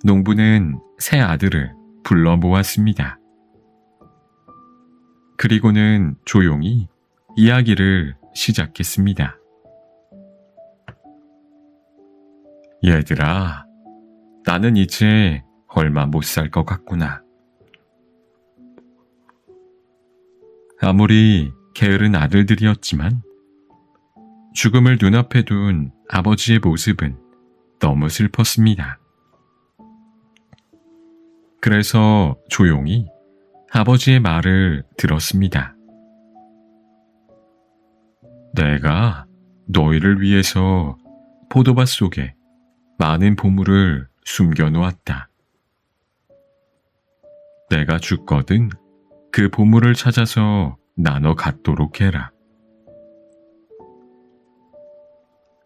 농부는 세 아들을 불러 모았습니다. 그리고는 조용히 이야기를 시작했습니다. 얘들아, 나는 이제 얼마 못 살 것 같구나. 아무리 게으른 아들들이었지만 죽음을 눈앞에 둔 아버지의 모습은 너무 슬펐습니다. 그래서 조용히 아버지의 말을 들었습니다. 내가 너희를 위해서 포도밭 속에 많은 보물을 숨겨놓았다. 내가 죽거든 그 보물을 찾아서 나눠 갖도록 해라.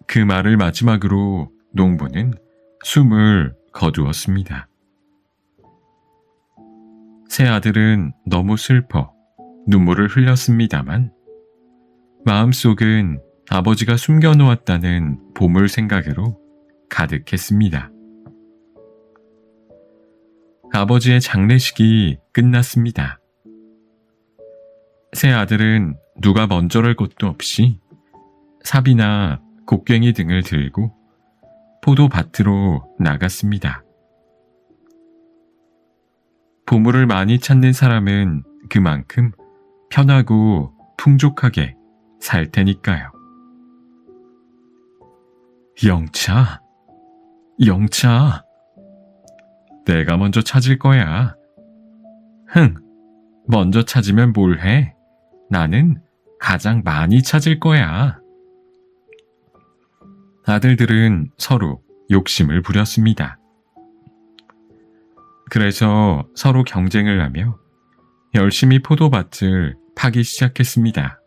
그 말을 마지막으로 농부는 숨을 거두었습니다. 세 아들은 너무 슬퍼 눈물을 흘렸습니다만 마음속은 아버지가 숨겨놓았다는 보물 생각으로 가득했습니다. 아버지의 장례식이 끝났습니다. 세 아들은 누가 먼저랄 것도 없이 삽이나 곡괭이 등을 들고 포도밭으로 나갔습니다. 보물을 많이 찾는 사람은 그만큼 편하고 풍족하게 살 테니까요. 영차, 영차, 내가 먼저 찾을 거야. 흥, 먼저 찾으면 뭘 해? 나는 가장 많이 찾을 거야. 아들들은 서로 욕심을 부렸습니다. 그래서 서로 경쟁을 하며 열심히 포도밭을 파기 시작했습니다.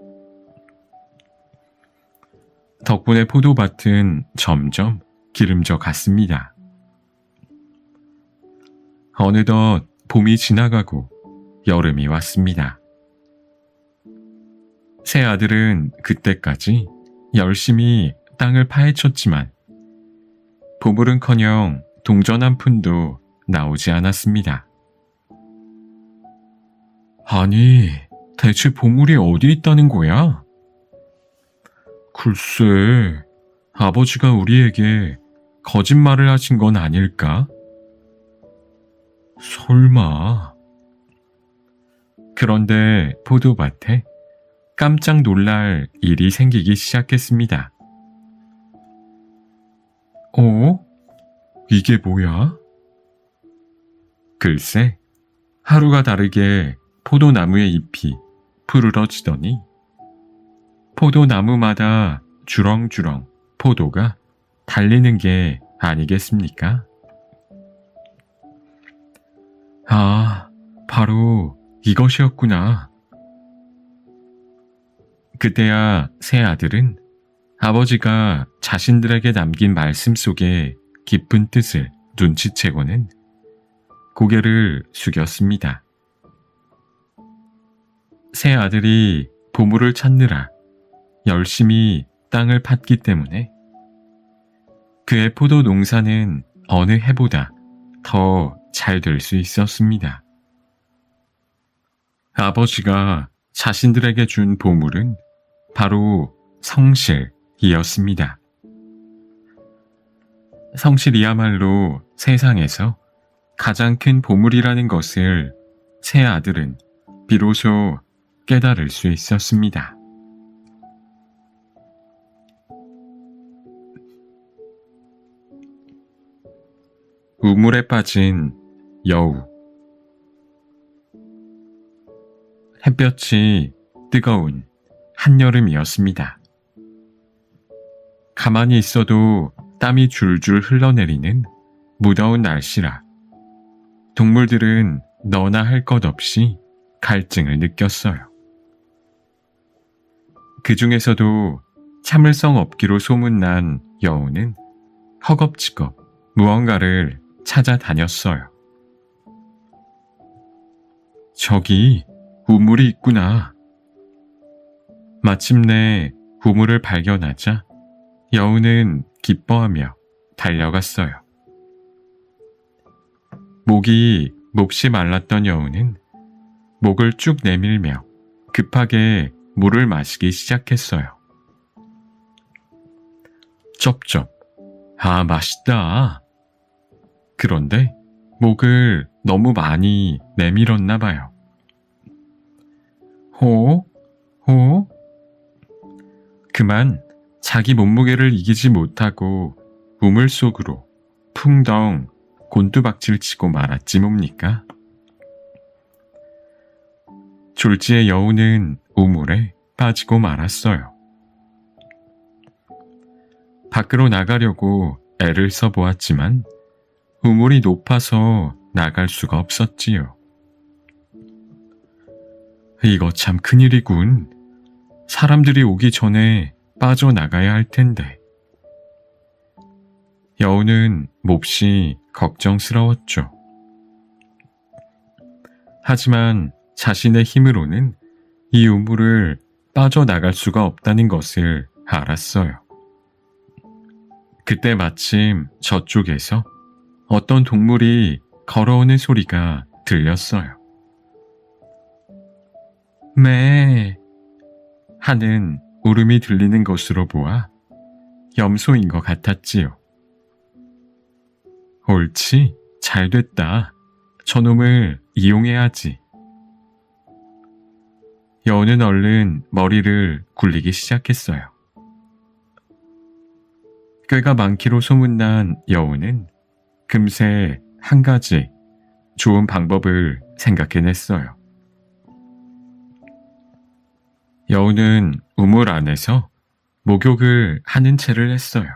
덕분에 포도밭은 점점 기름져 갔습니다. 어느덧 봄이 지나가고 여름이 왔습니다. 세 아들은 그때까지 열심히 땅을 파헤쳤지만 보물은커녕 동전 한 푼도 나오지 않았습니다. 아니, 대체 보물이 어디 있다는 거야? 글쎄, 아버지가 우리에게 거짓말을 하신 건 아닐까? 설마. 그런데 포도밭에 깜짝 놀랄 일이 생기기 시작했습니다. 이게 뭐야? 글쎄, 하루가 다르게 포도나무의 잎이 푸르러지더니 포도나무마다 주렁주렁 포도가 달리는 게 아니겠습니까? 아, 바로 이것이었구나. 그때야 세 아들은 아버지가 자신들에게 남긴 말씀 속에 깊은 뜻을 눈치채고는 고개를 숙였습니다. 세 아들이 보물을 찾느라 열심히 땅을 팠기 때문에 그의 포도 농사는 어느 해보다 더 잘 될 수 있었습니다. 아버지가 자신들에게 준 보물은 바로 성실이었습니다. 성실이야말로 세상에서 가장 큰 보물이라는 것을 세 아들은 비로소 깨달을 수 있었습니다. 우물에 빠진 여우. 햇볕이 뜨거운 한여름이었습니다. 가만히 있어도 땀이 줄줄 흘러내리는 무더운 날씨라 동물들은 너나 할 것 없이 갈증을 느꼈어요. 그 중에서도 참을성 없기로 소문난 여우는 허겁지겁 무언가를 찾아다녔어요. 저기 우물이 있구나. 마침내 우물을 발견하자 여우는 기뻐하며 달려갔어요. 목이 몹시 말랐던 여우는 목을 쭉 내밀며 급하게 물을 마시기 시작했어요. 쩝쩝. 아, 맛있다. 그런데 목을 너무 많이 내밀었나 봐요. 호? 그만 자기 몸무게를 이기지 못하고 우물 속으로 풍덩 곤두박질 치고 말았지 뭡니까? 졸지의 여우는 우물에 빠지고 말았어요. 밖으로 나가려고 애를 써보았지만 우물이 높아서 나갈 수가 없었지요. 이거 참 큰일이군. 사람들이 오기 전에 빠져나가야 할 텐데. 여우는 몹시 걱정스러웠죠. 하지만 자신의 힘으로는 이 우물을 빠져나갈 수가 없다는 것을 알았어요. 그때 마침 저쪽에서 어떤 동물이 걸어오는 소리가 들렸어요. 매. 하는 울음이 들리는 것으로 보아 염소인 것 같았지요. 옳지, 잘 됐다. 저놈을 이용해야지. 여우는 얼른 머리를 굴리기 시작했어요. 꾀가 많기로 소문난 여우는 금세 한 가지 좋은 방법을 생각해냈어요. 여우는 우물 안에서 목욕을 하는 채를 했어요.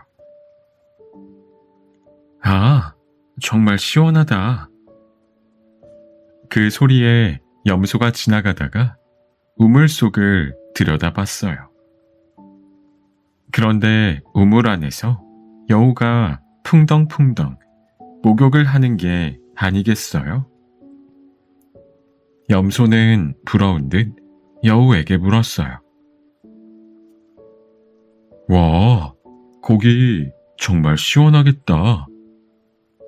아, 정말 시원하다. 그 소리에 염소가 지나가다가 우물 속을 들여다봤어요. 그런데 우물 안에서 여우가 풍덩풍덩 목욕을 하는 게 아니겠어요? 염소는 부러운 듯 여우에게 물었어요. 와, 거기 정말 시원하겠다.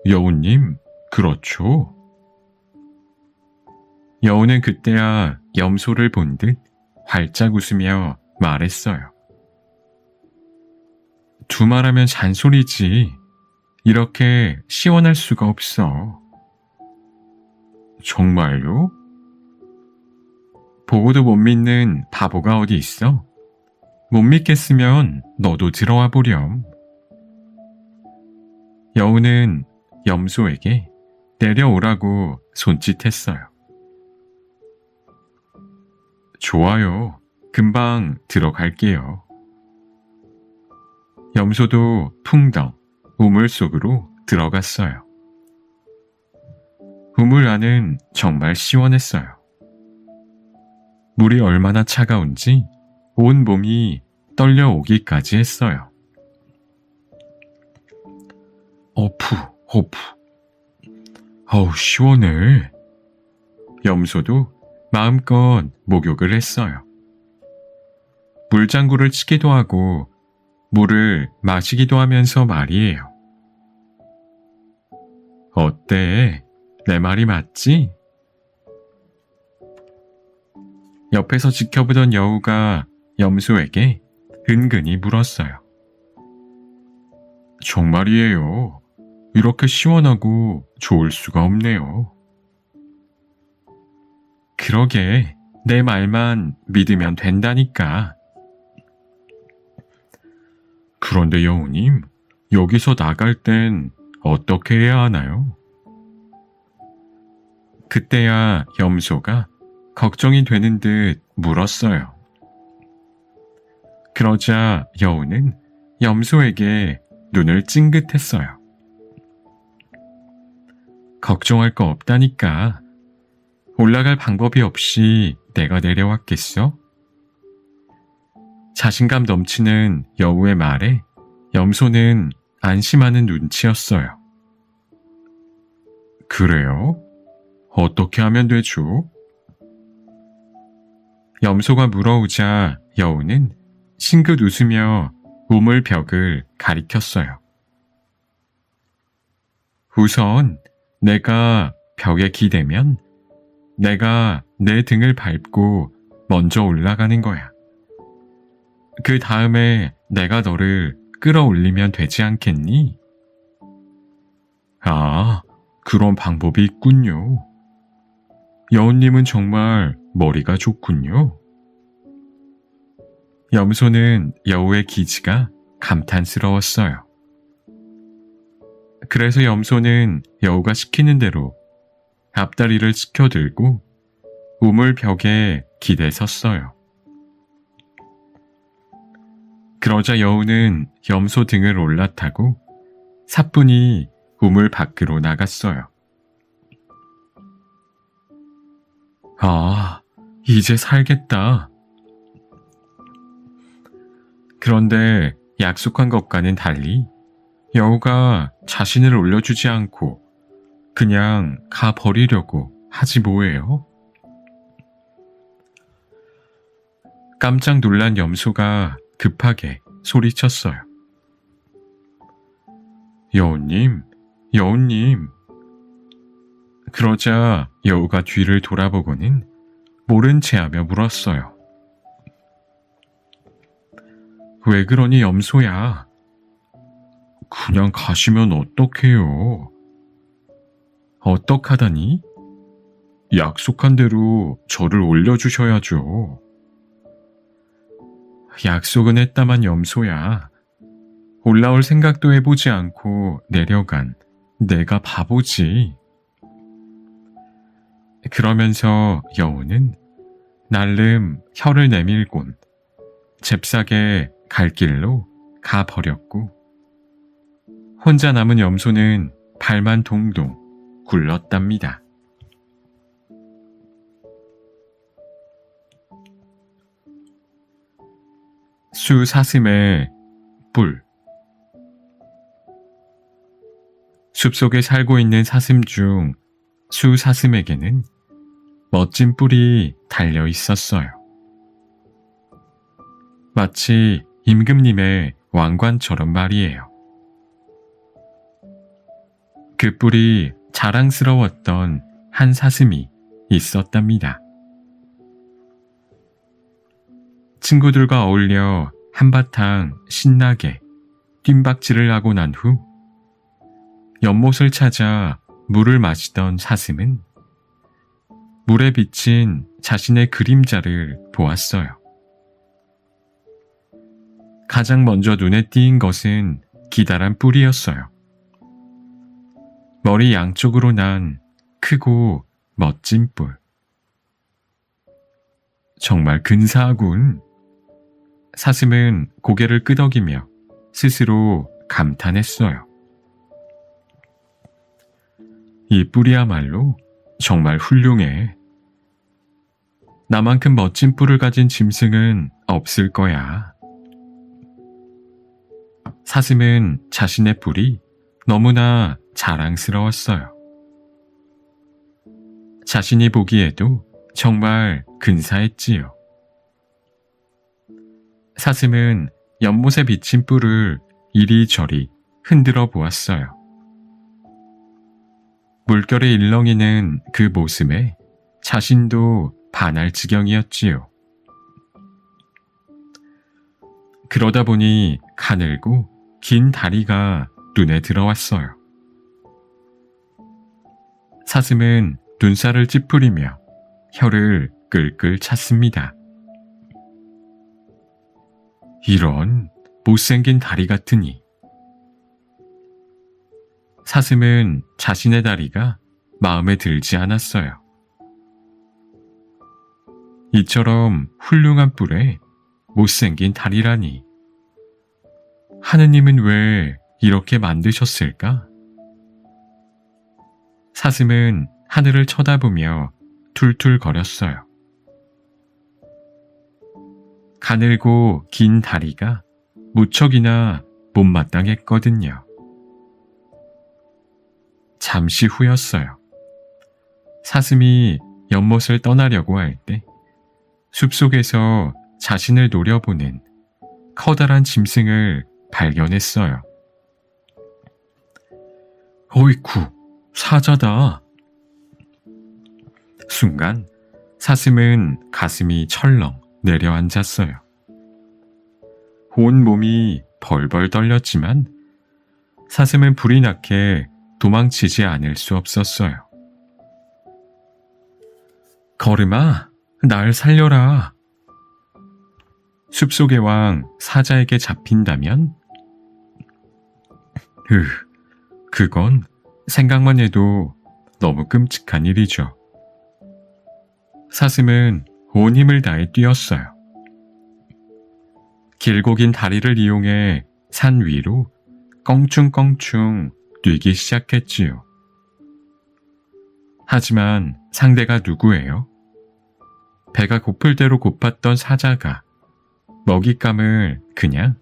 여우님, 그렇죠? 여우는 그때야 염소를 본 듯 활짝 웃으며 말했어요. 두말하면 잔소리지. 이렇게 시원할 수가 없어. 정말요? 보고도 못 믿는 바보가 어디 있어? 못 믿겠으면 너도 들어와 보렴. 여우는 염소에게 내려오라고 손짓했어요. 좋아요. 금방 들어갈게요. 염소도 풍덩 우물 속으로 들어갔어요. 우물 안은 정말 시원했어요. 물이 얼마나 차가운지 온 몸이 떨려오기까지 했어요. 어푸, 어푸. 어우, 시원해. 염소도 마음껏 목욕을 했어요. 물장구를 치기도 하고 물을 마시기도 하면서 말이에요. 어때? 내 말이 맞지? 옆에서 지켜보던 여우가 염소에게 은근히 물었어요. 정말이에요. 이렇게 시원하고 좋을 수가 없네요. 그러게, 내 말만 믿으면 된다니까. 그런데 여우님, 여기서 나갈 땐 어떻게 해야 하나요? 그때야 염소가 걱정이 되는 듯 물었어요. 그러자 여우는 염소에게 눈을 찡긋했어요. 걱정할 거 없다니까. 올라갈 방법이 없이 내가 내려왔겠어? 자신감 넘치는 여우의 말에 염소는 안심하는 눈치였어요. 그래요? 어떻게 하면 되죠? 염소가 물어오자 여우는 싱긋 웃으며 우물 벽을 가리켰어요. 우선 내가 벽에 기대면 내가 내 등을 밟고 먼저 올라가는 거야. 그 다음에 내가 너를 끌어올리면 되지 않겠니? 아, 그런 방법이 있군요. 여우님은 정말 머리가 좋군요. 염소는 여우의 기지가 감탄스러웠어요. 그래서 염소는 여우가 시키는 대로 앞다리를 치켜들고 우물 벽에 기대 섰어요. 그러자 여우는 염소 등을 올라타고 사뿐히 우물 밖으로 나갔어요. 아, 이제 살겠다. 그런데 약속한 것과는 달리 여우가 자신을 올려주지 않고 그냥 가버리려고 하지 뭐예요? 깜짝 놀란 염소가 급하게 소리쳤어요. 여우님, 여우님. 그러자 여우가 뒤를 돌아보고는 모른 체하며 물었어요. 왜 그러니 염소야? 그냥 가시면 어떡해요? 어떡하다니? 약속한 대로 저를 올려주셔야죠. 약속은 했다만 염소야. 올라올 생각도 해보지 않고 내려간 내가 바보지. 그러면서 여우는 날름 혀를 내밀곤 잽싸게 갈 길로 가버렸고 혼자 남은 염소는 발만 동동 굴렀답니다. 수 사슴의 뿔. 숲속에 살고 있는 사슴 중 수 사슴에게는 멋진 뿔이 달려 있었어요. 마치 임금님의 왕관처럼 말이에요. 그 뿔이 자랑스러웠던 한 사슴이 있었답니다. 친구들과 어울려 한바탕 신나게 뜀박질을 하고 난 후 연못을 찾아 물을 마시던 사슴은 물에 비친 자신의 그림자를 보았어요. 가장 먼저 눈에 띄인 것은 기다란 뿔이었어요. 머리 양쪽으로 난 크고 멋진 뿔. 정말 근사하군. 사슴은 고개를 끄덕이며 스스로 감탄했어요. 이 뿔이야말로 정말 훌륭해. 나만큼 멋진 뿔을 가진 짐승은 없을 거야. 사슴은 자신의 뿔이 너무나 자랑스러웠어요. 자신이 보기에도 정말 근사했지요. 사슴은 연못에 비친 뿔을 이리저리 흔들어 보았어요. 물결에 일렁이는 그 모습에 자신도 반할 지경이었지요. 그러다 보니 가늘고 긴 다리가 눈에 들어왔어요. 사슴은 눈살을 찌푸리며 혀를 끌끌 찼습니다. 이런 못생긴 다리 같으니. 사슴은 자신의 다리가 마음에 들지 않았어요. 이처럼 훌륭한 뿔에 못생긴 다리라니. 하느님은 왜 이렇게 만드셨을까? 사슴은 하늘을 쳐다보며 툴툴거렸어요. 가늘고 긴 다리가 무척이나 못마땅했거든요. 잠시 후였어요. 사슴이 연못을 떠나려고 할 때 숲속에서 자신을 노려보는 커다란 짐승을 발견했어요. 어이쿠, 사자다. 순간 사슴은 가슴이 철렁 내려앉았어요. 온 몸이 벌벌 떨렸지만 사슴은 불이 나게 도망치지 않을 수 없었어요. 걸음아, 날 살려라. 숲속의 왕 사자에게 잡힌다면? 그건 생각만 해도 너무 끔찍한 일이죠. 사슴은 온 힘을 다해 뛰었어요. 길고 긴 다리를 이용해 산 위로 껑충껑충 뛰기 시작했지요. 하지만 상대가 누구예요? 배가 고플 대로 고팠던 사자가 먹잇감을 그냥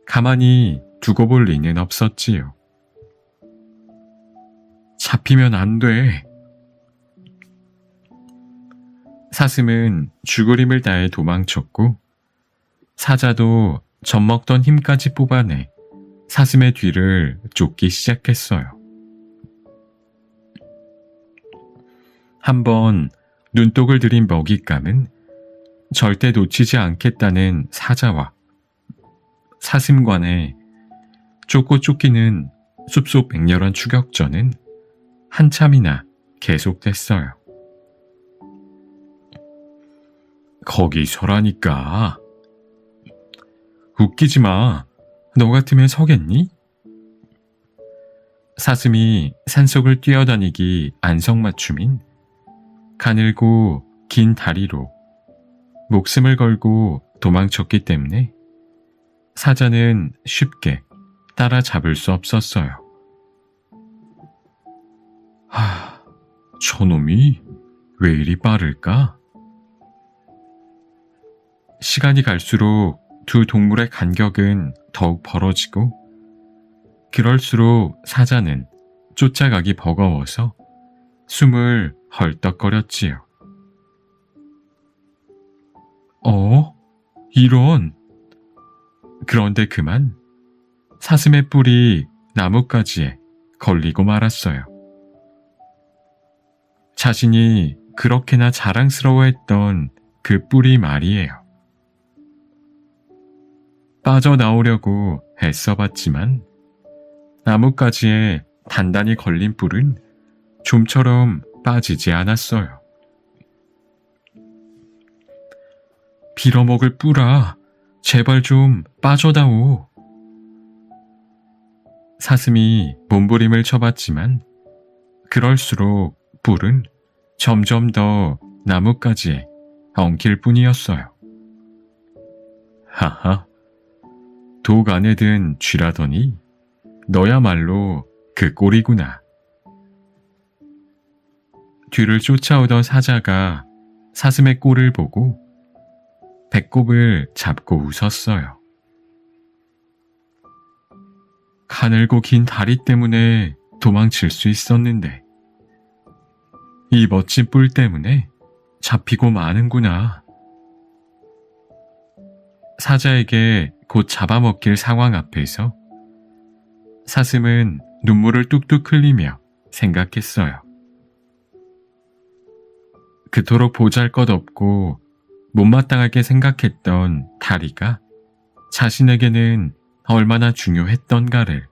가만히 두고 볼 리는 없었지요. 잡히면 안 돼. 사슴은 죽을 힘을 다해 도망쳤고 사자도 젖먹던 힘까지 뽑아내 사슴의 뒤를 쫓기 시작했어요. 한번 눈독을 들인 먹잇감은 절대 놓치지 않겠다는 사자와 사슴관에 쫓고 쫓기는 숲속 맹렬한 추격전은 한참이나 계속됐어요. 거기 서라니까. 웃기지 마. 너 같으면 서겠니? 사슴이 산속을 뛰어다니기 안성맞춤인 가늘고 긴 다리로 목숨을 걸고 도망쳤기 때문에 사자는 쉽게 따라잡을 수 없었어요. 저놈이 왜 이리 빠를까? 시간이 갈수록 두 동물의 간격은 더욱 벌어지고 그럴수록 사자는 쫓아가기 버거워서 숨을 헐떡거렸지요. 이런. 그런데 그만 사슴의 뿔이 나뭇가지에 걸리고 말았어요. 자신이 그렇게나 자랑스러워했던 그 뿔이 말이에요. 빠져나오려고 애써봤지만 나뭇가지에 단단히 걸린 뿔은 좀처럼 빠지지 않았어요. 빌어먹을 뿔아, 제발 좀 빠져다오. 사슴이 몸부림을 쳐봤지만 그럴수록 뿔은 점점 더 나뭇가지에 엉킬 뿐이었어요. 하하, 독 안에 든 쥐라더니 너야말로 그 꼴이구나. 뒤를 쫓아오던 사자가 사슴의 꼴을 보고 배꼽을 잡고 웃었어요. 가늘고 긴 다리 때문에 도망칠 수 있었는데 이 멋진 뿔 때문에 잡히고 마는구나. 사자에게 곧 잡아먹힐 상황 앞에서 사슴은 눈물을 뚝뚝 흘리며 생각했어요. 그토록 보잘것없고 못마땅하게 생각했던 다리가 자신에게는 얼마나 중요했던가를,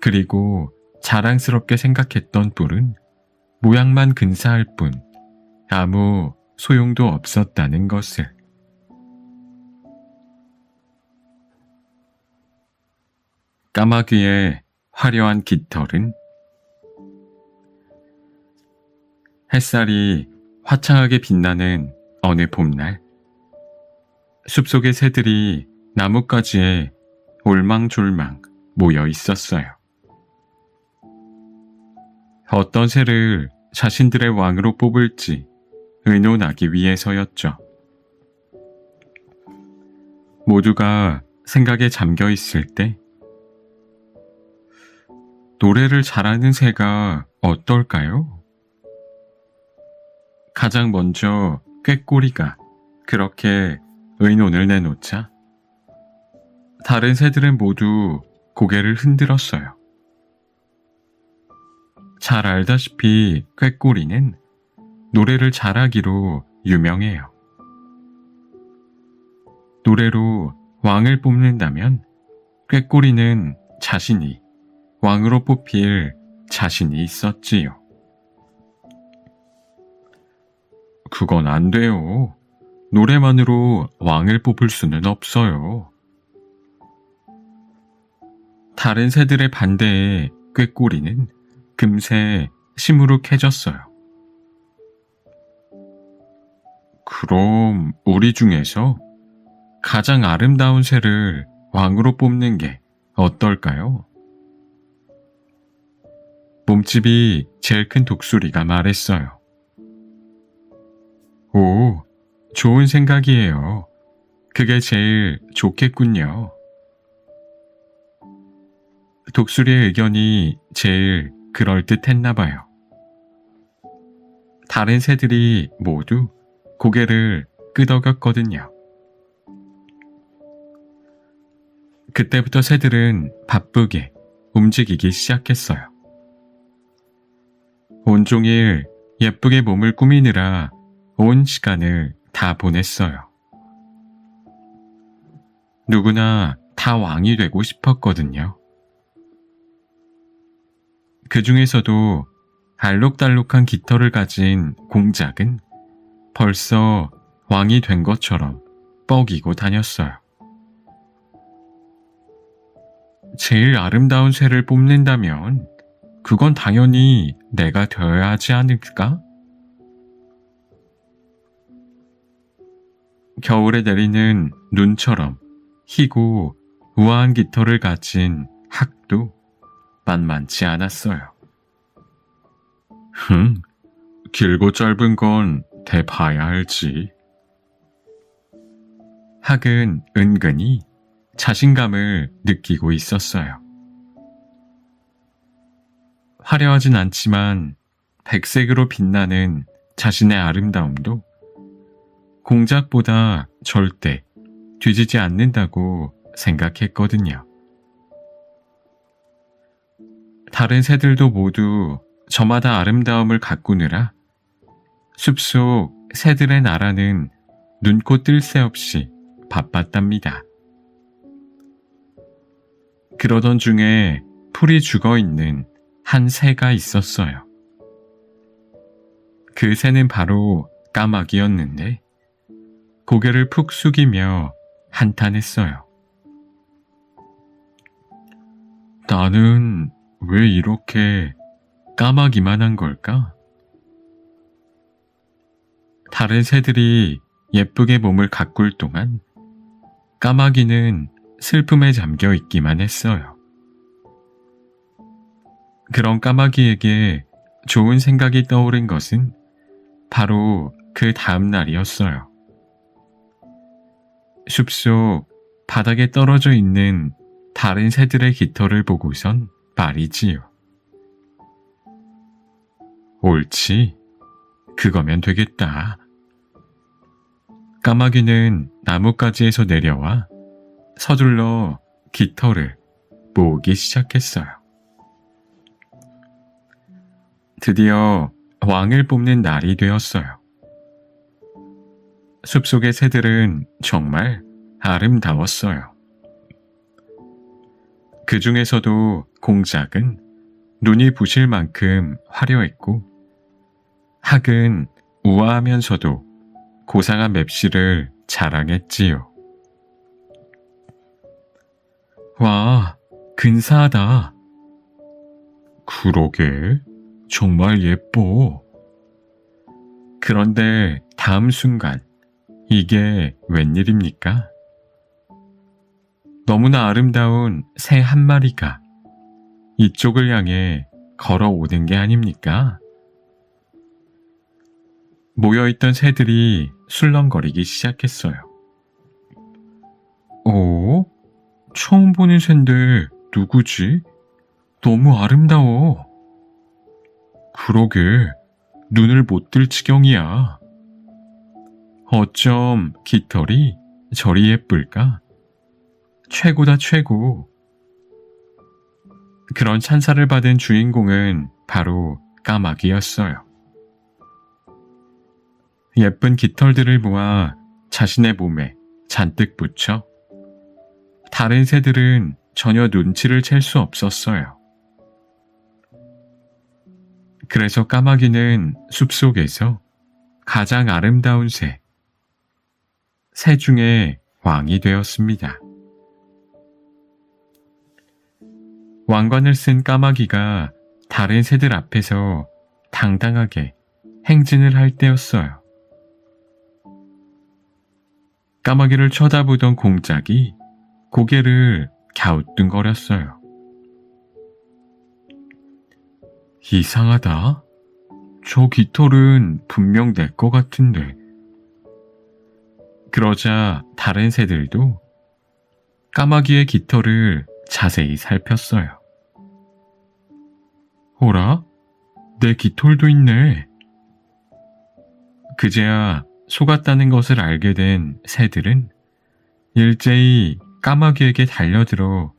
그리고 자랑스럽게 생각했던 뿔은 모양만 근사할 뿐 아무 소용도 없었다는 것을. 까마귀의 화려한 깃털은 햇살이 화창하게 빛나는 어느 봄날, 숲속의 새들이 나뭇가지에 올망졸망 모여 있었어요. 어떤 새를 자신들의 왕으로 뽑을지 의논하기 위해서였죠. 모두가 생각에 잠겨 있을 때 노래를 잘하는 새가 어떨까요? 가장 먼저 꾀꼬리가 그렇게 의논을 내놓자 다른 새들은 모두 고개를 흔들었어요. 잘 알다시피 꾀꼬리는 노래를 잘하기로 유명해요. 노래로 왕을 뽑는다면 꾀꼬리는 자신이 왕으로 뽑힐 자신이 있었지요. 그건 안 돼요. 노래만으로 왕을 뽑을 수는 없어요. 다른 새들의 반대에 꾀꼬리는 금세 시무룩해졌어요. 그럼 우리 중에서 가장 아름다운 새를 왕으로 뽑는 게 어떨까요? 몸집이 제일 큰 독수리가 말했어요. 오, 좋은 생각이에요. 그게 제일 좋겠군요. 독수리의 의견이 제일 그럴듯했나 봐요. 다른 새들이 모두 고개를 끄덕였거든요. 그때부터 새들은 바쁘게 움직이기 시작했어요. 온종일 예쁘게 몸을 꾸미느라 온 시간을 다 보냈어요. 누구나 다 왕이 되고 싶었거든요. 그 중에서도 알록달록한 깃털을 가진 공작은 벌써 왕이 된 것처럼 뻐기고 다녔어요. 제일 아름다운 새를 뽑는다면 그건 당연히 내가 되어야 하지 않을까? 겨울에 내리는 눈처럼 희고 우아한 깃털을 가진 학도 만만치 않았어요. 길고 짧은 건 대봐야 알지. 학은 은근히 자신감을 느끼고 있었어요. 화려하진 않지만 백색으로 빛나는 자신의 아름다움도 공작보다 절대 뒤지지 않는다고 생각했거든요. 다른 새들도 모두 저마다 아름다움을 가꾸느라 숲속 새들의 나라는 눈코 뜰 새 없이 바빴답니다. 그러던 중에 풀이 죽어있는 한 새가 있었어요. 그 새는 바로 까마귀였는데 고개를 푹 숙이며 한탄했어요. 나는 왜 이렇게 까마귀만 한 걸까? 다른 새들이 예쁘게 몸을 가꿀 동안 까마귀는 슬픔에 잠겨 있기만 했어요. 그런 까마귀에게 좋은 생각이 떠오른 것은 바로 그 다음 날이었어요. 숲속 바닥에 떨어져 있는 다른 새들의 깃털을 보고선 말이지요. 옳지, 그거면 되겠다. 까마귀는 나뭇가지에서 내려와 서둘러 깃털을 모으기 시작했어요. 드디어 왕을 뽑는 날이 되었어요. 숲속의 새들은 정말 아름다웠어요. 그 중에서도 공작은 눈이 부실 만큼 화려했고 학은 우아하면서도 고상한 맵시를 자랑했지요. 와, 근사하다. 그러게, 정말 예뻐. 그런데 다음 순간 이게 웬일입니까? 너무나 아름다운 새 한 마리가 이쪽을 향해 걸어오는 게 아닙니까? 모여있던 새들이 술렁거리기 시작했어요. 처음 보는 샌데 누구지? 너무 아름다워. 그러게, 눈을 못 뜰 지경이야. 어쩜 깃털이 저리 예쁠까? 최고다, 최고. 그런 찬사를 받은 주인공은 바로 까마귀였어요. 예쁜 깃털들을 모아 자신의 몸에 잔뜩 붙여 다른 새들은 전혀 눈치를 챌 수 없었어요. 그래서 까마귀는 숲속에서 가장 아름다운 새 중에 왕이 되었습니다. 왕관을 쓴 까마귀가 다른 새들 앞에서 당당하게 행진을 할 때였어요. 까마귀를 쳐다보던 공작이 고개를 갸우뚱거렸어요. 이상하다. 저 깃털은 분명 내 거 같은데. 그러자 다른 새들도 까마귀의 깃털을 자세히 살폈어요. 어라? 내 깃털도 있네. 그제야 속았다는 것을 알게 된 새들은 일제히 까마귀에게 달려들어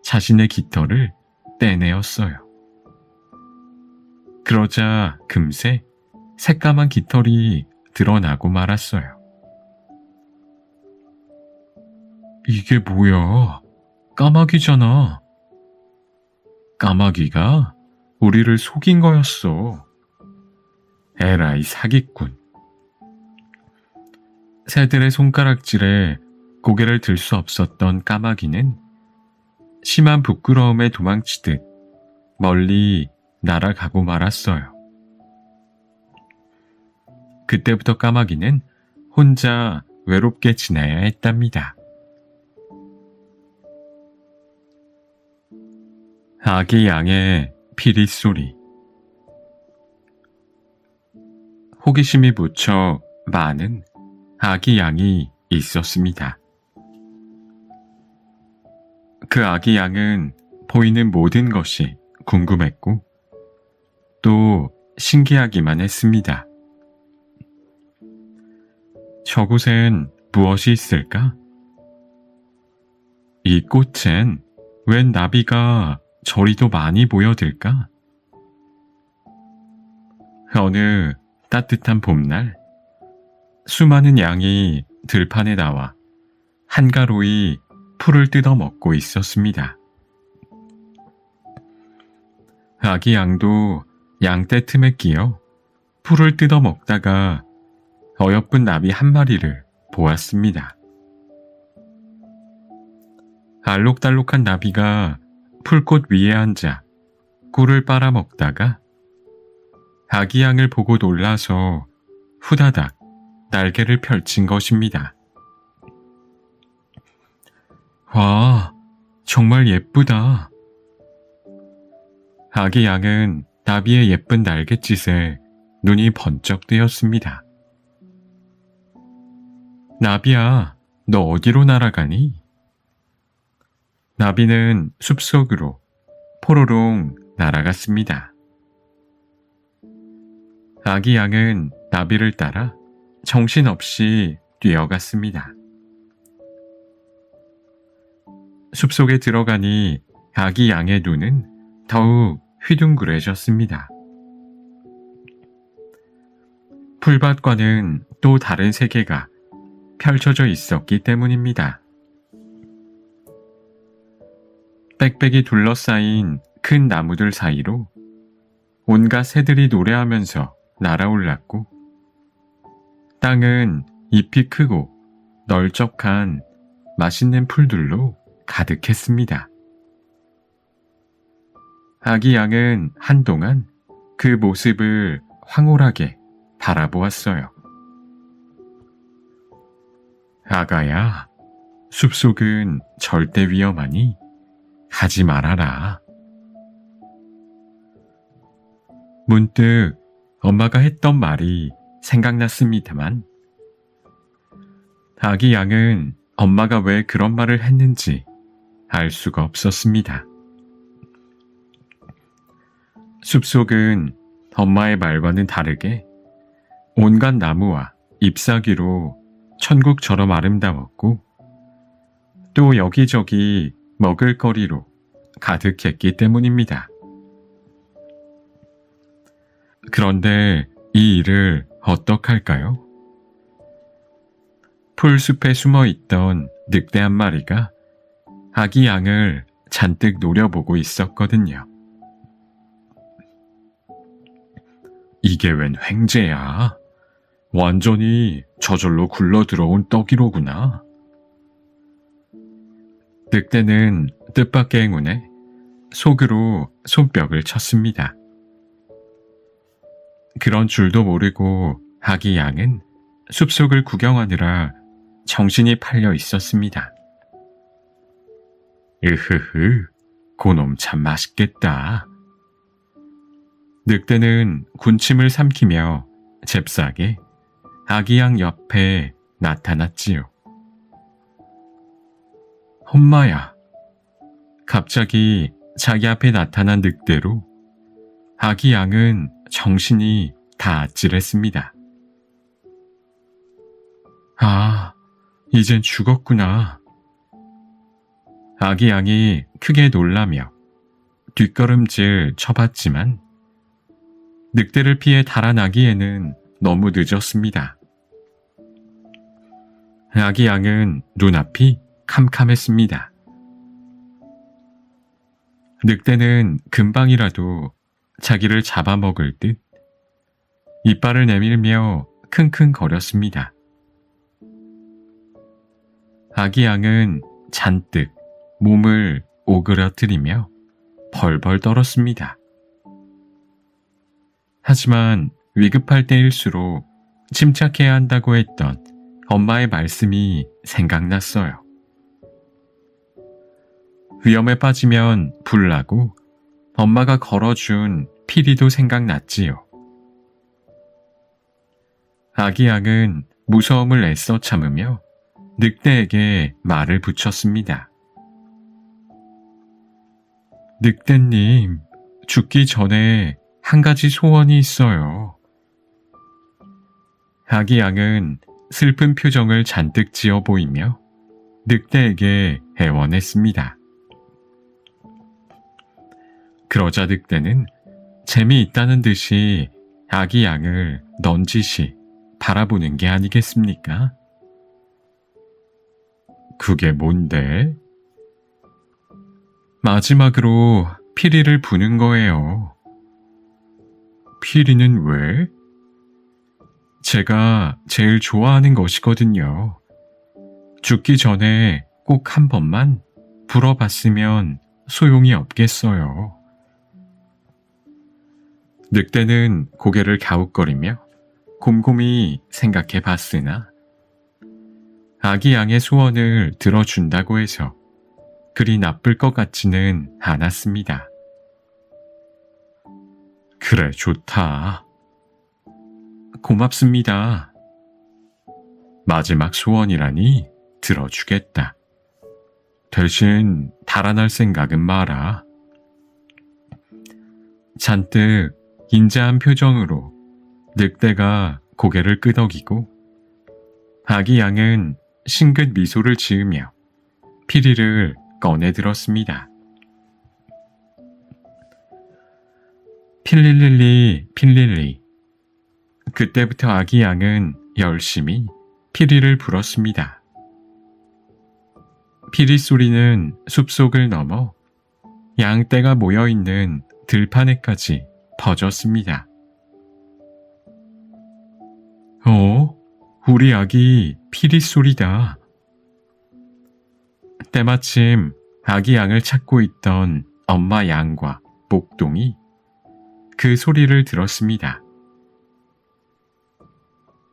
자신의 깃털을 떼내었어요. 그러자 금세 새까만 깃털이 드러나고 말았어요. 이게 뭐야? 까마귀잖아. 까마귀가 우리를 속인 거였어. 에라이 사기꾼. 새들의 손가락질에 고개를 들 수 없었던 까마귀는 심한 부끄러움에 도망치듯 멀리 날아가고 말았어요. 그때부터 까마귀는 혼자 외롭게 지내야 했답니다. 아기 양의 피리 소리. 호기심이 무척 많은 아기 양이 있었습니다. 그 아기 양은 보이는 모든 것이 궁금했고 또 신기하기만 했습니다. 저곳엔 무엇이 있을까? 이 꽃엔 웬 나비가 저리도 많이 모여들까? 어느 따뜻한 봄날, 수많은 양이 들판에 나와 한가로이 풀을 뜯어먹고 있었습니다. 아기 양도 양떼 틈에 끼어 풀을 뜯어먹다가 어여쁜 나비 한 마리를 보았습니다. 알록달록한 나비가 풀꽃 위에 앉아 꿀을 빨아먹다가 아기 양을 보고 놀라서 후다닥 날개를 펼친 것입니다. 와, 정말 예쁘다. 아기 양은 나비의 예쁜 날갯짓에 눈이 번쩍 뜨였습니다. 나비야, 너 어디로 날아가니? 나비는 숲속으로 포로롱 날아갔습니다. 아기 양은 나비를 따라 정신없이 뛰어갔습니다. 숲속에 들어가니 아기 양의 눈은 더욱 휘둥그레졌습니다. 풀밭과는 또 다른 세계가 펼쳐져 있었기 때문입니다. 빽빽이 둘러싸인 큰 나무들 사이로 온갖 새들이 노래하면서 날아올랐고 땅은 잎이 크고 널쩍한 맛있는 풀들로 가득했습니다. 아기 양은 한동안 그 모습을 황홀하게 바라보았어요. 아가야, 숲속은 절대 위험하니 가지 말아라. 문득 엄마가 했던 말이 생각났습니다만 아기 양은 엄마가 왜 그런 말을 했는지 알 수가 없었습니다. 숲속은 엄마의 말과는 다르게 온갖 나무와 잎사귀로 천국처럼 아름다웠고 또 여기저기 먹을거리로 가득했기 때문입니다. 그런데 이 일을 어떡할까요? 풀숲에 숨어있던 늑대 한 마리가 아기 양을 잔뜩 노려보고 있었거든요. 이게 웬 횡재야? 완전히 저절로 굴러 들어온 떡이로구나. 늑대는 뜻밖의 행운에 속으로 손뼉을 쳤습니다. 그런 줄도 모르고 아기 양은 숲속을 구경하느라 정신이 팔려 있었습니다. 으흐흐, 고놈 참 맛있겠다. 늑대는 군침을 삼키며 잽싸게 아기 양 옆에 나타났지요. 엄마야. 갑자기 자기 앞에 나타난 늑대로 아기 양은 정신이 다 아찔했습니다. 아, 이젠 죽었구나. 아기 양이 크게 놀라며 뒷걸음질 쳐봤지만 늑대를 피해 달아나기에는 너무 늦었습니다. 아기 양은 눈앞이 캄캄했습니다. 늑대는 금방이라도 자기를 잡아먹을 듯 이빨을 내밀며 킁킁거렸습니다. 아기 양은 잔뜩 몸을 오그라뜨리며 벌벌 떨었습니다. 하지만 위급할 때일수록 침착해야 한다고 했던 엄마의 말씀이 생각났어요. 위험에 빠지면 불나고 엄마가 걸어준 피리도 생각났지요. 아기 양은 무서움을 애써 참으며 늑대에게 말을 붙였습니다. 늑대님, 죽기 전에 한 가지 소원이 있어요. 아기 양은 슬픈 표정을 잔뜩 지어 보이며 늑대에게 애원했습니다. 그러자 늑대는 재미있다는 듯이 아기 양을 넌지시 바라보는 게 아니겠습니까? 그게 뭔데? 마지막으로 피리를 부는 거예요. 피리는 왜? 제가 제일 좋아하는 것이거든요. 죽기 전에 꼭 한 번만 불어봤으면 소용이 없겠어요. 늑대는 고개를 갸웃거리며 곰곰이 생각해 봤으나 아기 양의 소원을 들어준다고 해서 그리 나쁠 것 같지는 않았습니다. 그래, 좋다. 고맙습니다. 마지막 소원이라니 들어주겠다. 대신 달아날 생각은 마라. 잔뜩 인자한 표정으로 늑대가 고개를 끄덕이고 아기 양은 싱긋 미소를 지으며 피리를 꺼내들었습니다. 필릴릴리 필릴리. 그때부터 아기 양은 열심히 피리를 불었습니다. 피리 소리는 숲속을 넘어 양떼가 모여있는 들판에까지 퍼졌습니다. 우리 아기 피리 소리다. 때마침 아기 양을 찾고 있던 엄마 양과 목동이 그 소리를 들었습니다.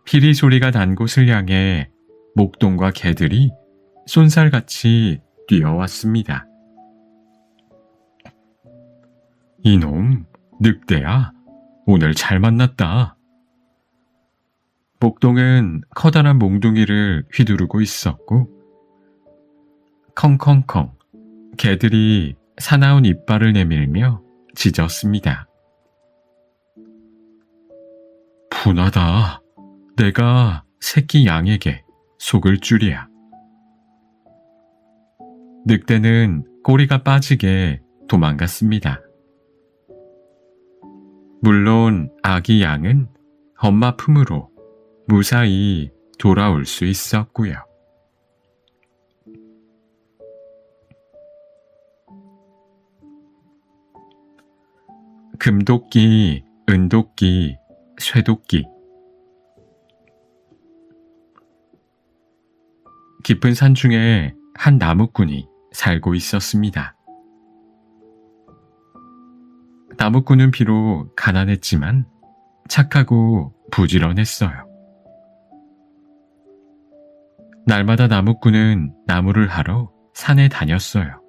피리 소리가 난 곳을 향해 목동과 개들이 쏜살같이 뛰어왔습니다. 이놈, 늑대야, 오늘 잘 만났다. 목동은 커다란 몽둥이를 휘두르고 있었고 컹컹컹 개들이 사나운 이빨을 내밀며 짖었습니다. 분하다. 내가 새끼 양에게 속을 줄이야. 늑대는 꼬리가 빠지게 도망갔습니다. 물론 아기 양은 엄마 품으로 무사히 돌아올 수 있었고요. 금도끼, 은도끼, 쇠도끼. 깊은 산 중에 한 나무꾼이 살고 있었습니다. 나무꾼은 비록 가난했지만 착하고 부지런했어요. 날마다 나무꾼은 나무를 하러 산에 다녔어요.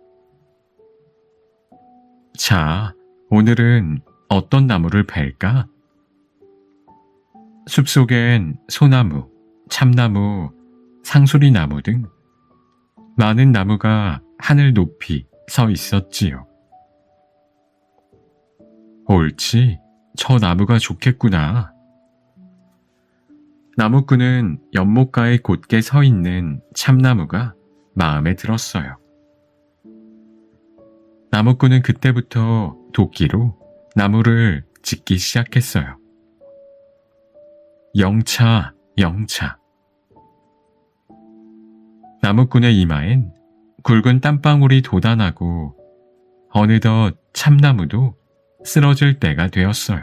자, 오늘은 어떤 나무를 벨까? 숲속엔 소나무, 참나무, 상수리나무 등 많은 나무가 하늘 높이 서 있었지요. 옳지, 저 나무가 좋겠구나. 나무꾼은 연못가에 곧게 서 있는 참나무가 마음에 들었어요. 나무꾼은 그때부터 도끼로 나무를 짓기 시작했어요. 영차, 영차. 나무꾼의 이마엔 굵은 땀방울이 돋아나고 어느덧 참나무도 쓰러질 때가 되었어요.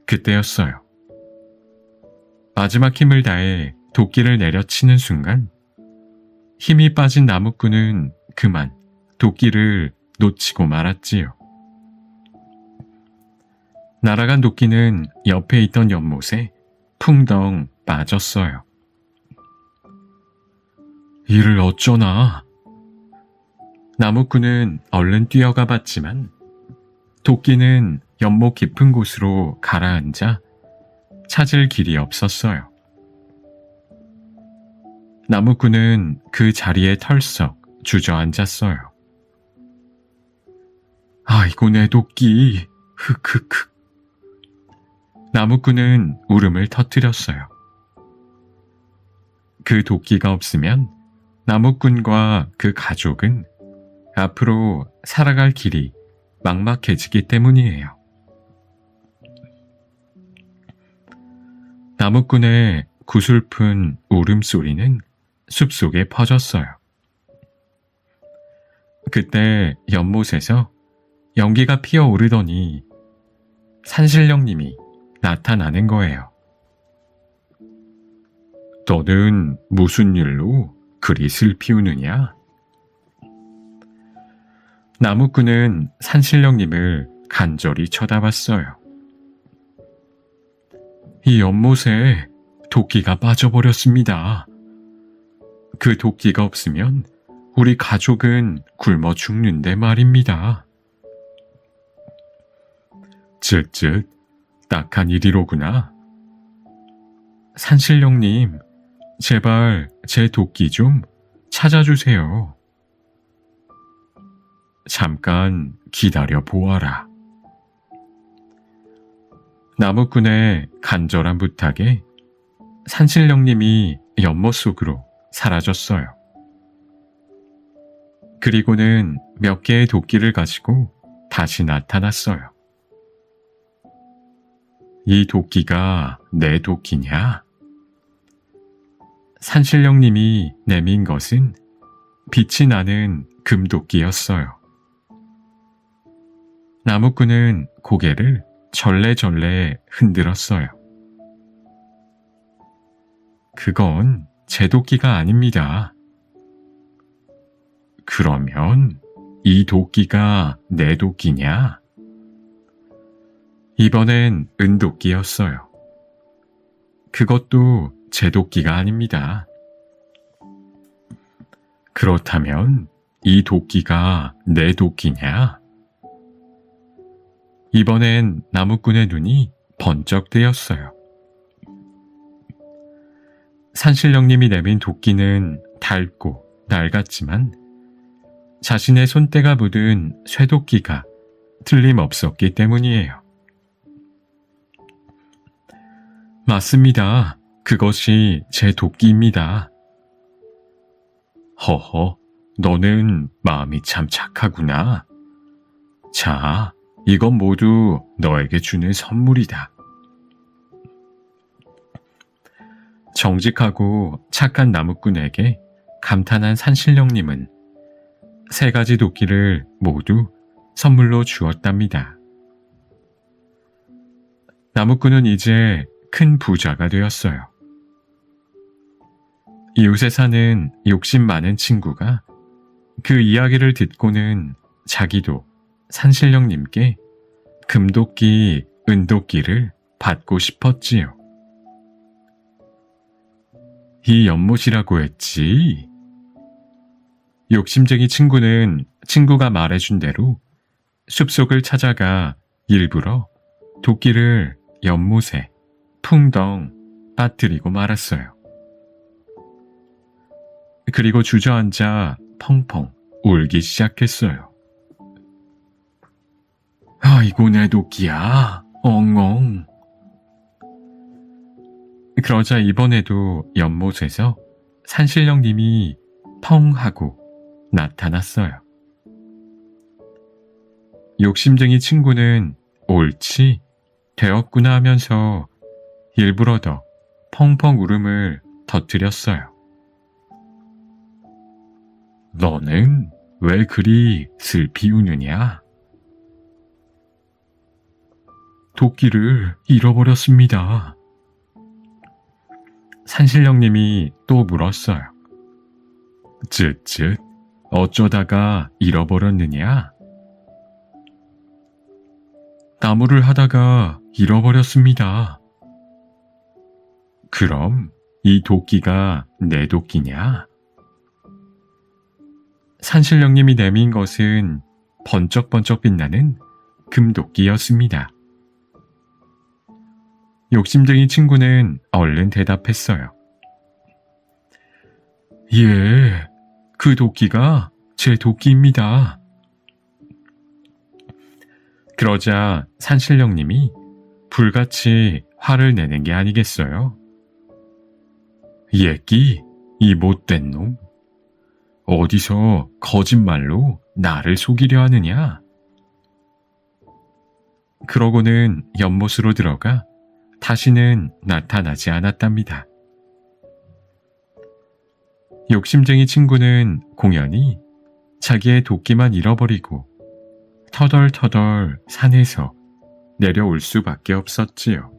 그때였어요. 마지막 힘을 다해 도끼를 내려치는 순간 힘이 빠진 나무꾼은 그만 도끼를 놓치고 말았지요. 날아간 도끼는 옆에 있던 연못에 풍덩 빠졌어요. 이를 어쩌나. 나무꾼은 얼른 뛰어가 봤지만 도끼는 연못 깊은 곳으로 가라앉아 찾을 길이 없었어요. 나무꾼은 그 자리에 털썩 주저앉았어요. 아이고 내 도끼, 흑흑흑. 나무꾼은 울음을 터뜨렸어요. 그 도끼가 없으면 나무꾼과 그 가족은 앞으로 살아갈 길이 막막해지기 때문이에요. 나무꾼의 구슬픈 울음소리는 숲속에 퍼졌어요. 그때 연못에서 연기가 피어오르더니 산신령님이 나타나는 거예요. 너는 무슨 일로 그리 슬피 우느냐? 나무꾼은 산신령님을 간절히 쳐다봤어요. 이 연못에 도끼가 빠져버렸습니다. 그 도끼가 없으면 우리 가족은 굶어 죽는데 말입니다. 쯧쯧, 딱한 일이로구나. 산신령님, 제발 제 도끼 좀 찾아주세요. 잠깐 기다려 보아라. 나무꾼의 간절한 부탁에 산신령님이 연못 속으로 사라졌어요. 그리고는 몇 개의 도끼를 가지고 다시 나타났어요. 이 도끼가 내 도끼냐? 산신령님이 내민 것은 빛이 나는 금도끼였어요. 나무꾼은 고개를 절레절레 흔들었어요. 그건 제 도끼가 아닙니다. 그러면 이 도끼가 내 도끼냐? 이번엔 은도끼였어요. 그것도 제 도끼가 아닙니다. 그렇다면 이 도끼가 내 도끼냐? 이번엔 나무꾼의 눈이 번쩍 뜨였어요. 산신령님이 내민 도끼는 닳고 낡았지만 자신의 손때가 묻은 쇠도끼가 틀림없었기 때문이에요. 맞습니다. 그것이 제 도끼입니다. 허허, 너는 마음이 참 착하구나. 자, 이건 모두 너에게 주는 선물이다. 정직하고 착한 나무꾼에게 감탄한 산신령님은 3가지 도끼를 모두 선물로 주었답니다. 나무꾼은 이제 큰 부자가 되었어요. 이웃에 사는 욕심 많은 친구가 그 이야기를 듣고는 자기도 산신령님께 금도끼, 은도끼를 받고 싶었지요. 이 연못이라고 했지. 욕심쟁이 친구는 친구가 말해준 대로 숲속을 찾아가 일부러 도끼를 연못에 풍덩 빠뜨리고 말았어요. 그리고 주저앉아 펑펑 울기 시작했어요. 아이고 내 도끼야, 엉엉. 그러자 이번에도 연못에서 산신령님이 펑 하고 나타났어요. 욕심쟁이 친구는 옳지, 되었구나 하면서 일부러 더 펑펑 울음을 터뜨렸어요. 너는 왜 그리 슬피 우느냐? 도끼를 잃어버렸습니다. 산신령님이 또 물었어요. 쯧쯧, 어쩌다가 잃어버렸느냐? 나무를 하다가 잃어버렸습니다. 그럼 이 도끼가 내 도끼냐? 산신령님이 내민 것은 번쩍번쩍 빛나는 금도끼였습니다. 욕심쟁이 친구는 얼른 대답했어요. 예, 그 도끼가 제 도끼입니다. 그러자 산신령님이 불같이 화를 내는 게 아니겠어요? 예끼, 이 못된 놈. 어디서 거짓말로 나를 속이려 하느냐? 그러고는 연못으로 들어가 다시는 나타나지 않았답니다. 욕심쟁이 친구는 공연히 자기의 도끼만 잃어버리고 터덜터덜 산에서 내려올 수밖에 없었지요.